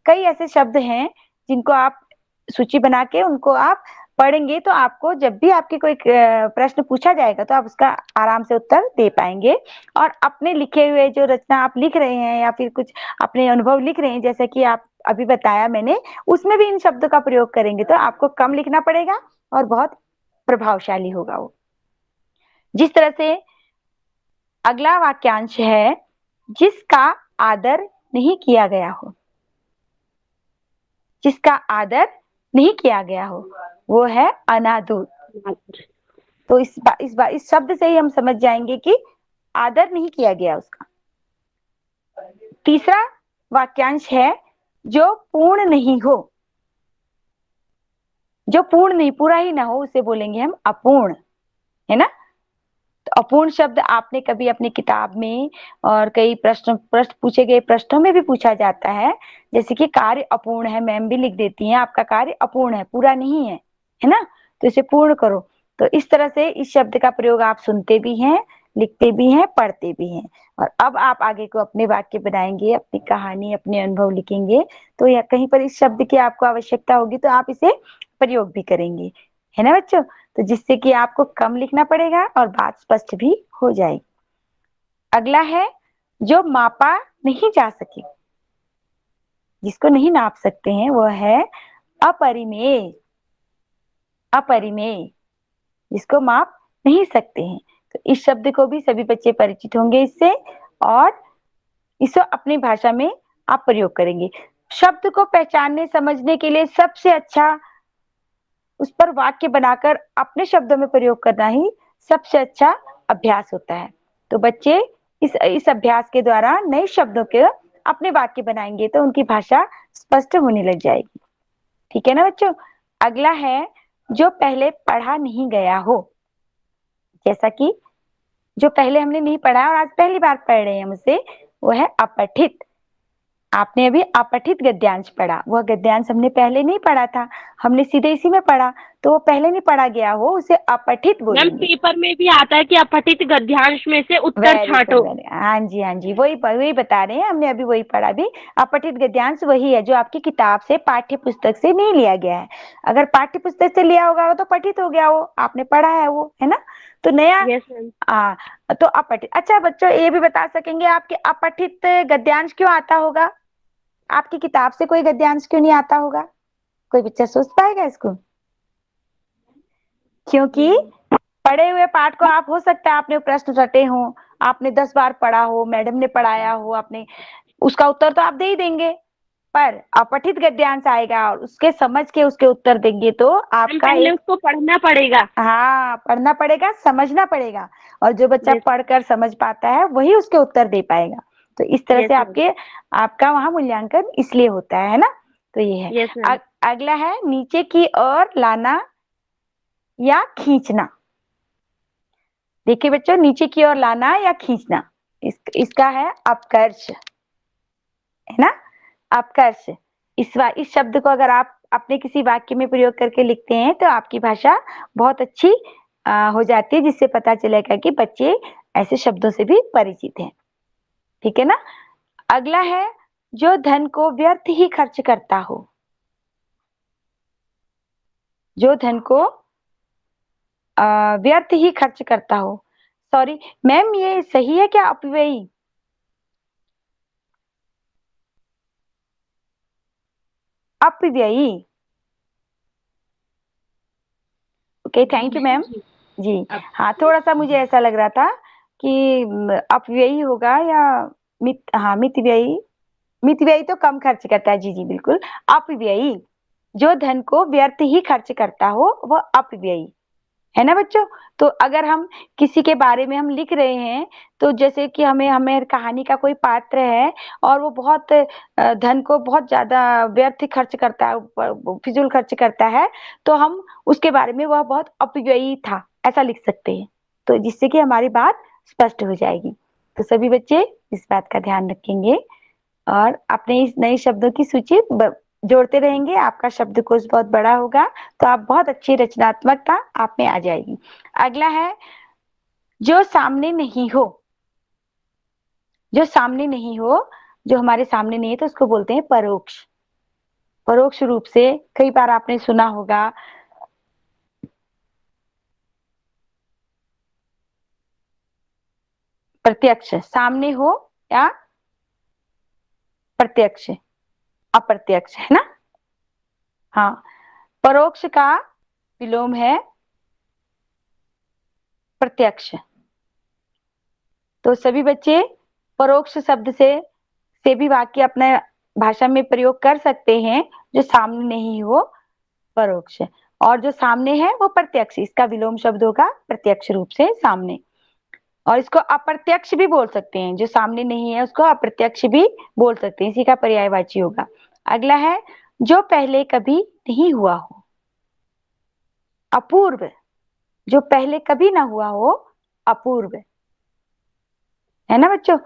कई ऐसे शब्द हैं जिनको आप सूची बना के उनको आप पढ़ेंगे, तो आपको जब भी आपके कोई प्रश्न पूछा जाएगा तो आप उसका आराम से उत्तर दे पाएंगे। और अपने लिखे हुए जो रचना आप लिख रहे हैं या फिर कुछ अपने अनुभव लिख रहे हैं, जैसे कि आप अभी बताया मैंने, उसमें भी इन शब्दों का प्रयोग करेंगे तो आपको कम लिखना पड़ेगा और बहुत प्रभावशाली होगा वो। जिस तरह से अगला वाक्यांश है, जिसका आदर नहीं किया गया हो। जिसका आदर नहीं किया गया हो वो है अनादर। तो इस शब्द से ही हम समझ जाएंगे कि आदर नहीं किया गया उसका। तीसरा वाक्यांश है, जो पूर्ण नहीं हो। जो पूर्ण नहीं, पूरा ही ना हो, उसे बोलेंगे हम अपूर्ण, है ना। तो अपूर्ण शब्द आपने कभी अपनी किताब में और कई प्रश्न पूछे गए प्रश्नों में भी पूछा जाता है। जैसे कि कार्य अपूर्ण है, मैम भी लिख देती हैं आपका कार्य अपूर्ण है, पूरा नहीं है ना, तो इसे पूर्ण करो। तो इस तरह से इस शब्द का प्रयोग आप सुनते भी हैं, लिखते भी हैं, पढ़ते भी हैं। और अब आप आगे को अपने वाक्य बनाएंगे, अपनी कहानी, अपने अनुभव लिखेंगे, तो या कहीं पर इस शब्द की आपको आवश्यकता होगी तो आप इसे प्रयोग भी करेंगे, है ना बच्चों। तो जिससे कि आपको कम लिखना पड़ेगा और बात स्पष्ट भी हो जाएगी। अगला है, जो मापा नहीं जा सके। जिसको नहीं नाप सकते हैं वो है अपरिमेय। अपरिमेय, जिसको माप नहीं सकते हैं। तो इस शब्द को भी सभी बच्चे परिचित होंगे इससे, और इसे अपनी भाषा में आप प्रयोग करेंगे। शब्द को पहचानने समझने के लिए सबसे अच्छा उस पर वाक्य बनाकर अपने शब्दों में प्रयोग करना ही सबसे अच्छा अभ्यास होता है। तो बच्चे इस अभ्यास के द्वारा नए शब्दों के अपने वाक्य बनाएंगे तो उनकी भाषा स्पष्ट होने लग जाएगी। ठीक है ना बच्चों। अगला है, जो पहले पढ़ा नहीं गया हो। जैसा कि जो पहले हमने नहीं पढ़ा और आज पहली बार पढ़ रहे हैं हम उसे, वो है अपठित। आपने अभी अपठित गद्यांश पढ़ा, वह गद्यांश हमने पहले नहीं पढ़ा था, हमने सीधे इसी में पढ़ा, तो वो पहले नहीं पढ़ा गया हो उसे अपठित मैम बोलेंगे। पेपर में भी आता है कि अपठित गद्यांश में से उत्तर वेरी छांटो। गुड, हाँ जी हाँ जी, वही बता रहे हैं, हमने अभी वही पढ़ा भी। अपठित गद्यांश वही है जो आपकी किताब से, पाठ्य पुस्तक से नहीं लिया गया है। अगर पाठ्य पुस्तक से लिया होगा तो पठित हो गया हो, आपने पढ़ा है वो, है ना। तो नया यस मैम। तो अपठित। अच्छा बच्चों, ये भी बता सकेंगे आपके अपठित गद्यांश क्यों आता होगा? आपकी किताब से कोई गद्यांश क्यों नहीं आता होगा? कोई बच्चा सोच पाएगा इसको? क्योंकि पढ़े हुए पाठ को आप, हो सकता है आपने प्रश्न रटे हो, आपने 10 बार पढ़ा हो, मैडम ने पढ़ाया हो, आपने उसका उत्तर तो आप दे ही देंगे, पर अपठित गद्यांश आएगा और उसके समझ के उसके उत्तर देंगे तो हम आपका पहले एक, उसको पढ़ना पड़ेगा। हाँ पढ़ना पड़ेगा, समझना पड़ेगा, और जो बच्चा यस पढ़कर समझ पाता है वही उसके उत्तर दे पाएगा। तो इस तरह से मैम। आपका वहां मूल्यांकन इसलिए होता है ना। तो ये है। Yes ma'am. अगला है, नीचे की ओर लाना या खींचना। देखिए बच्चों, नीचे की ओर लाना या खींचना, इसका है अपकर्ष, है ना, अपकर्ष। इस शब्द को अगर आप अपने किसी वाक्य में प्रयोग करके लिखते हैं तो आपकी भाषा बहुत अच्छी हो जाती है, जिससे पता चलेगा कि बच्चे ऐसे शब्दों से भी परिचित हैं। ठीक है ना। अगला है, जो धन को व्यर्थ ही खर्च करता हो। जो धन को व्यर्थ ही खर्च करता हो। सॉरी मैम, ये सही है क्या अपव्ययी? अपव्ययी। ओके, थैंक यू मैम जी। हाँ, थोड़ा सा मुझे ऐसा लग रहा था कि अपव्ययी होगा या मितव्ययी। मितव्ययी तो कम खर्च करता है, जी जी बिल्कुल। अपव्ययी, जो धन को व्यर्थ ही खर्च करता हो वह अपव्ययी, है ना बच्चों। तो अगर हम किसी के बारे में हम लिख रहे हैं, तो जैसे कि हमें हमें कहानी का कोई पात्र है और वो बहुत धन को बहुत ज्यादा व्यर्थ खर्च करता है, फिजूल खर्च करता है, तो हम उसके बारे में वह बहुत अपव्ययी था ऐसा लिख सकते हैं, तो जिससे कि हमारी बात स्पष्ट हो जाएगी। तो सभी बच्चे इस बात का ध्यान रखेंगे और अपने इस नए शब्दों की सूची जोड़ते रहेंगे। आपका शब्दकोश बहुत बड़ा होगा तो आप बहुत अच्छी रचनात्मकता आप में आ जाएगी। अगला है जो सामने नहीं हो। जो सामने नहीं हो, जो हमारे सामने नहीं है, तो उसको बोलते हैं परोक्ष। परोक्ष रूप से कई बार आपने सुना होगा प्रत्यक्ष, सामने हो या प्रत्यक्ष, अप्रत्यक्ष, है ना। हाँ, परोक्ष का विलोम है प्रत्यक्ष। तो सभी बच्चे परोक्ष शब्द से भी वाक्य अपने भाषा में प्रयोग कर सकते हैं। जो सामने नहीं हो परोक्ष, और जो सामने है वो प्रत्यक्ष। इसका विलोम शब्द होगा प्रत्यक्ष रूप से सामने। और इसको अप्रत्यक्ष भी बोल सकते हैं, जो सामने नहीं है उसको अप्रत्यक्ष भी बोल सकते हैं, इसी का पर्यायवाची होगा। अगला है जो पहले कभी नहीं हुआ हो। अपूर्व, जो पहले कभी ना हुआ हो, अपूर्व, है ना बच्चों,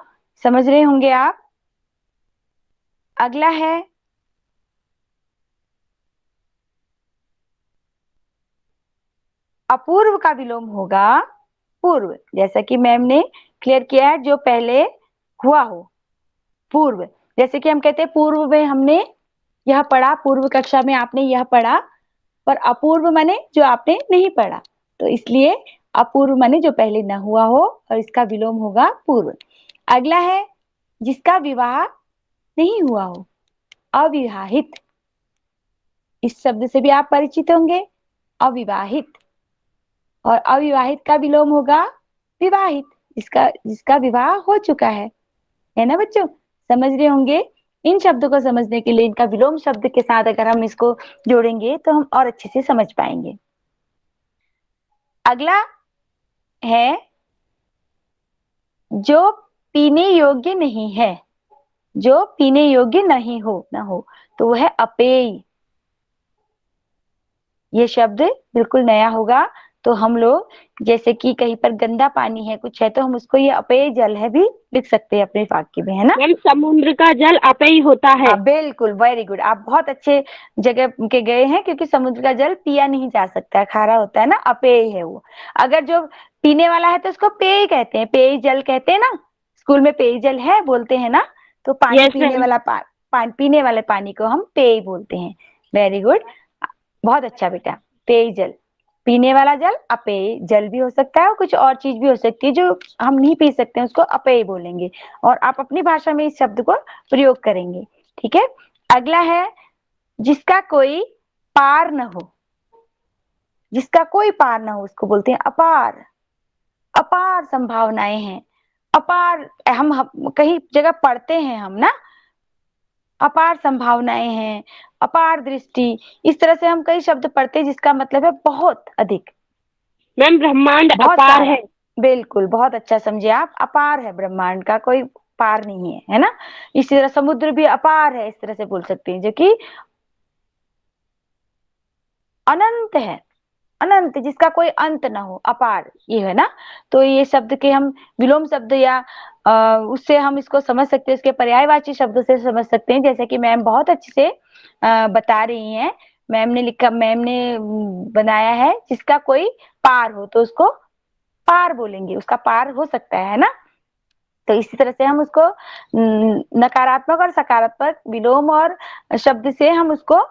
समझ रहे होंगे आप। अगला है अपूर्व का विलोम होगा पूर्व। जैसा कि मैम ने क्लियर किया है, जो पहले हुआ हो, पूर्व। जैसे कि हम कहते हैं पूर्व में हमने यह पढ़ा, पूर्व कक्षा में आपने यह पढ़ा, पर अपूर्व माने जो आपने नहीं पढ़ा, तो इसलिए अपूर्व माने जो पहले न हुआ हो, और इसका विलोम होगा पूर्व। अगला है जिसका विवाह नहीं हुआ हो, अविवाहित। इस शब्द से भी आप परिचित होंगे, अविवाहित। और अविवाहित का विलोम होगा विवाहित, जिसका विवाह हो चुका है ना बच्चों, समझ रहे होंगे। इन शब्दों को समझने के लिए इनका विलोम शब्द के साथ अगर हम इसको जोड़ेंगे तो हम और अच्छे से समझ पाएंगे। अगला है जो पीने योग्य नहीं है। जो पीने योग्य नहीं हो, ना हो, तो वो है अपेय। ये शब्द बिल्कुल नया होगा। तो हम लोग जैसे कि कहीं पर गंदा पानी है, कुछ है, तो हम उसको ये अपेय जल है भी लिख सकते हैं अपने वाक्य में, है ना। मैम समुद्र का जल अपेय होता है। बिल्कुल, वेरी गुड, आप बहुत अच्छे जगह के गए हैं, क्योंकि समुद्र का जल पिया नहीं जा सकता, खारा होता है ना, अपेय है वो। अगर जो पीने वाला है तो उसको पेय कहते हैं, पेय जल कहते हैं ना। स्कूल में पेय जल है बोलते हैं ना, तो पानी Yes, पीने ma'am. वाला पीने वाले पानी को हम पेय बोलते हैं। वेरी गुड, बहुत अच्छा बेटा। पेय जल, पीने वाला जल अपेय जल भी हो सकता है, और कुछ और चीज भी हो सकती है जो हम नहीं पी सकते हैं, उसको अपेय बोलेंगे। और आप अपनी भाषा में इस शब्द को प्रयोग करेंगे, ठीक है। अगला है जिसका कोई पार न हो। जिसका कोई पार न हो उसको बोलते हैं अपार। अपार संभावनाएं हैं, अपार। हम कहीं जगह पढ़ते हैं हम ना, अपार संभावनाएं हैं, अपार दृष्टि, इस तरह से हम कई शब्द पढ़ते हैं जिसका मतलब है बहुत अधिक। मैम ब्रह्मांड बहुत अपार सारा है। बिल्कुल, बहुत अच्छा समझे आप। अपार है, ब्रह्मांड का कोई पार नहीं है ना। इसी तरह समुद्र भी अपार है, इस तरह से बोल सकते हैं, जो कि अनंत है, अनंत, जिसका कोई अंत ना हो, अपार, ये है ना। तो ये शब्द के हम विलोम शब्द या उससे हम इसको समझ सकते हैं, इसके पर्यायवाची शब्दों से समझ सकते हैं। जैसे कि मैम बहुत अच्छे से बता रही हैं। मैम ने लिखा, मैम ने बनाया है जिसका कोई पार हो तो उसको पार बोलेंगे, उसका पार हो सकता है ना। तो इसी तरह से हम उसको नकारात्मक और सकारात्मक विलोम और शब्द से हम उसको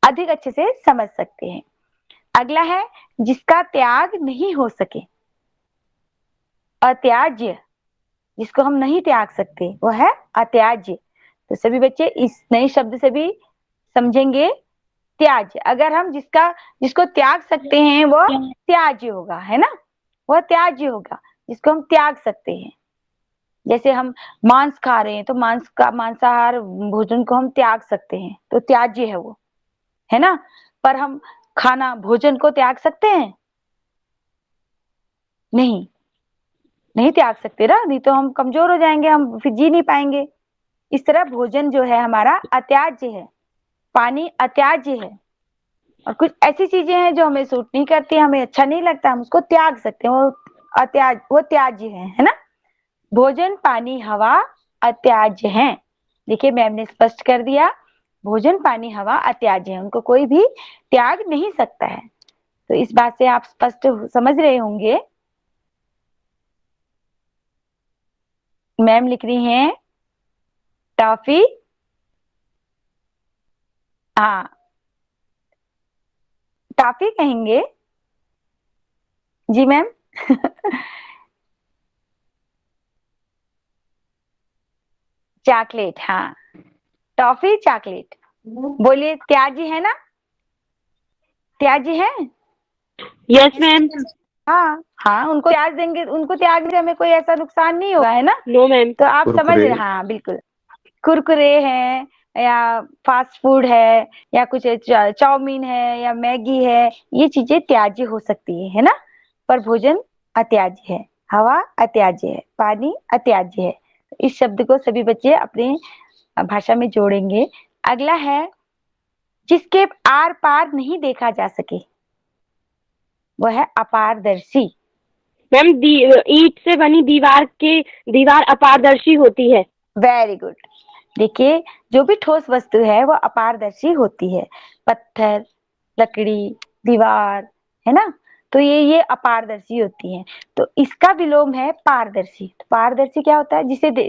अधिक अच्छे से समझ सकते हैं। अगला है जिसका त्याग नहीं हो सके, अत्याज्य। जिसको हम नहीं त्याग सकते वो है अत्याज्य। तो सभी बच्चे इस नए शब्द से भी समझेंगे त्याज्य। अगर हम जिसको त्याग सकते हैं वो त्याज्य होगा, है ना, वह त्याज्य होगा जिसको हम त्याग सकते हैं। जैसे हम मांस खा रहे हैं तो मांसाहार भोजन को हम त्याग सकते हैं, तो त्याज्य है वो, है ना। पर हम खाना भोजन को त्याग सकते हैं? नहीं, नहीं त्याग सकते ना, नहीं तो हम कमजोर हो जाएंगे, हम फिर जी नहीं पाएंगे। इस तरह भोजन जो है हमारा अत्याज्य है, पानी अत्याज्य है, और कुछ ऐसी चीजें हैं जो हमें सूट नहीं करती, हमें अच्छा नहीं लगता, हम उसको त्याग सकते हैं, वो त्याज्य है ना। भोजन, पानी, हवा अत्याज्य हैं। देखिए मैम ने स्पष्ट कर दिया, भोजन, पानी, हवा अत्याज्य है, उनको कोई भी त्याग नहीं सकता है। तो इस बात से आप स्पष्ट समझ रहे होंगे। मैम लिख रही हैं टॉफी, हाँ टॉफी कहेंगे जी मैम। चॉकलेट, हाँ टॉफी चॉकलेट। बोलिए त्याजी है ना, त्याजी है। Yes ma'am. हाँ हाँ, उनको त्याग देंगे, उनको त्याग से हमें कोई ऐसा नुकसान नहीं होगा, है ना। No ma'am. तो आप समझ रहे, हाँ बिल्कुल। कुरकुरे हैं या फास्ट फूड है या कुछ चाउमीन है या मैगी है, ये चीजें त्याज्य हो सकती है ना। पर भोजन अत्याज्य है, हवा अत्याज्य है, पानी अत्याज्य है। इस शब्द को सभी बच्चे अपनी भाषा में जोड़ेंगे। अगला है जिसके आर पार नहीं देखा जा सके, वह है अपारदर्शी। मैम ईंट से बनी दीवार अपारदर्शी होती है। Very good. देखिए जो भी ठोस वस्तु है वो अपारदर्शी होती है, पत्थर, लकड़ी, दीवार, है ना। तो ये अपारदर्शी होती है। तो इसका विलोम है पारदर्शी। तो पारदर्शी क्या होता है,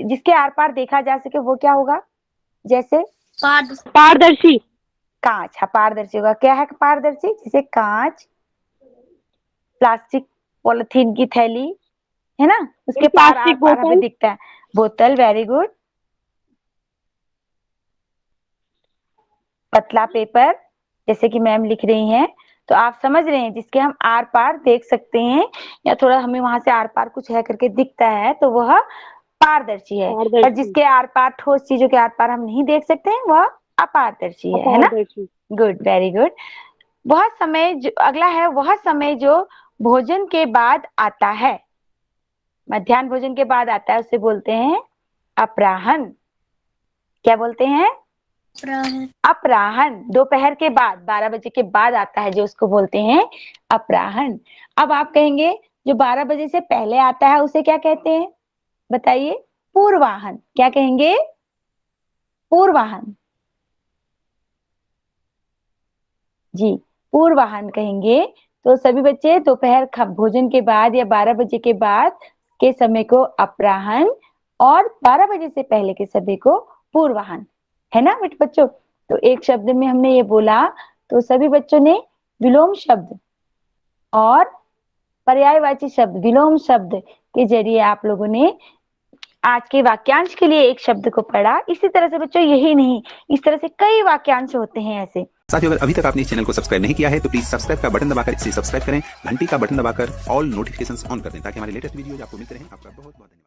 जिसके आर पार देखा जा सके, वो क्या होगा, जैसे पारदर्शी। कांच, हाँ पारदर्शी होगा। क्या है पारदर्शी, जैसे कांच, प्लास्टिक पॉलिथीन की थैली, है ना, उसके पार आर प्लास्टिक पार हमें बोतल। दिखता है। बोतल, वेरी गुड। पतला पेपर, जैसे कि मैम लिख रही हैं। तो आप समझ रहे हैं, जिसके हम आर पार देख सकते हैं या थोड़ा हमें वहां से आर पार कुछ है करके दिखता है, तो वह पारदर्शी है। पर जिसके आर पार, ठोस चीजों के आर पार हम नहीं देख सकते हैं, वह अपारदर्शी है ना। Good, very good. वह समय अगला है, वह समय जो भोजन के बाद आता है, मध्याह्न भोजन के बाद आता है, उसे बोलते हैं अपराह्न। क्या बोलते हैं, अपराह्न। दोपहर के बाद, 12 बजे के बाद आता है जो, उसको बोलते हैं अपराह्न। अब आप कहेंगे जो 12 बजे से पहले आता है उसे क्या कहते हैं, बताइए। पूर्वाह्न। क्या कहेंगे, पूर्वाह्न। जी पूर्वाह्न कहेंगे। तो सभी बच्चे दोपहर भोजन के बाद या 12 बजे के बाद के समय को अपराह्न और 12 बजे से पहले के समय को पूर्वाह्न, है ना बेटे बच्चों। तो एक शब्द में हमने ये बोला, तो सभी बच्चों ने विलोम शब्द और पर्यायवाची शब्द, विलोम शब्द के जरिए आप लोगों ने आज के वाक्यांश के लिए एक शब्द को पढ़ा। इसी तरह से बच्चों यही नहीं, इस तरह से कई वाक्यांश होते हैं ऐसे। साथियों अगर अभी तक आपने इस चैनल को सब्सक्राइब नहीं किया है तो प्लीज सब्सक्राइब का बटन दबाकर इसे सब्सक्राइब करें, घंटी का बटन दबाकर ऑल नोटिफिकेशंस ऑन कर दें ताकि हमारे लेटेस्ट वीडियोज आपको मिलते रहें। आपका बहुत बहुत धन्यवाद।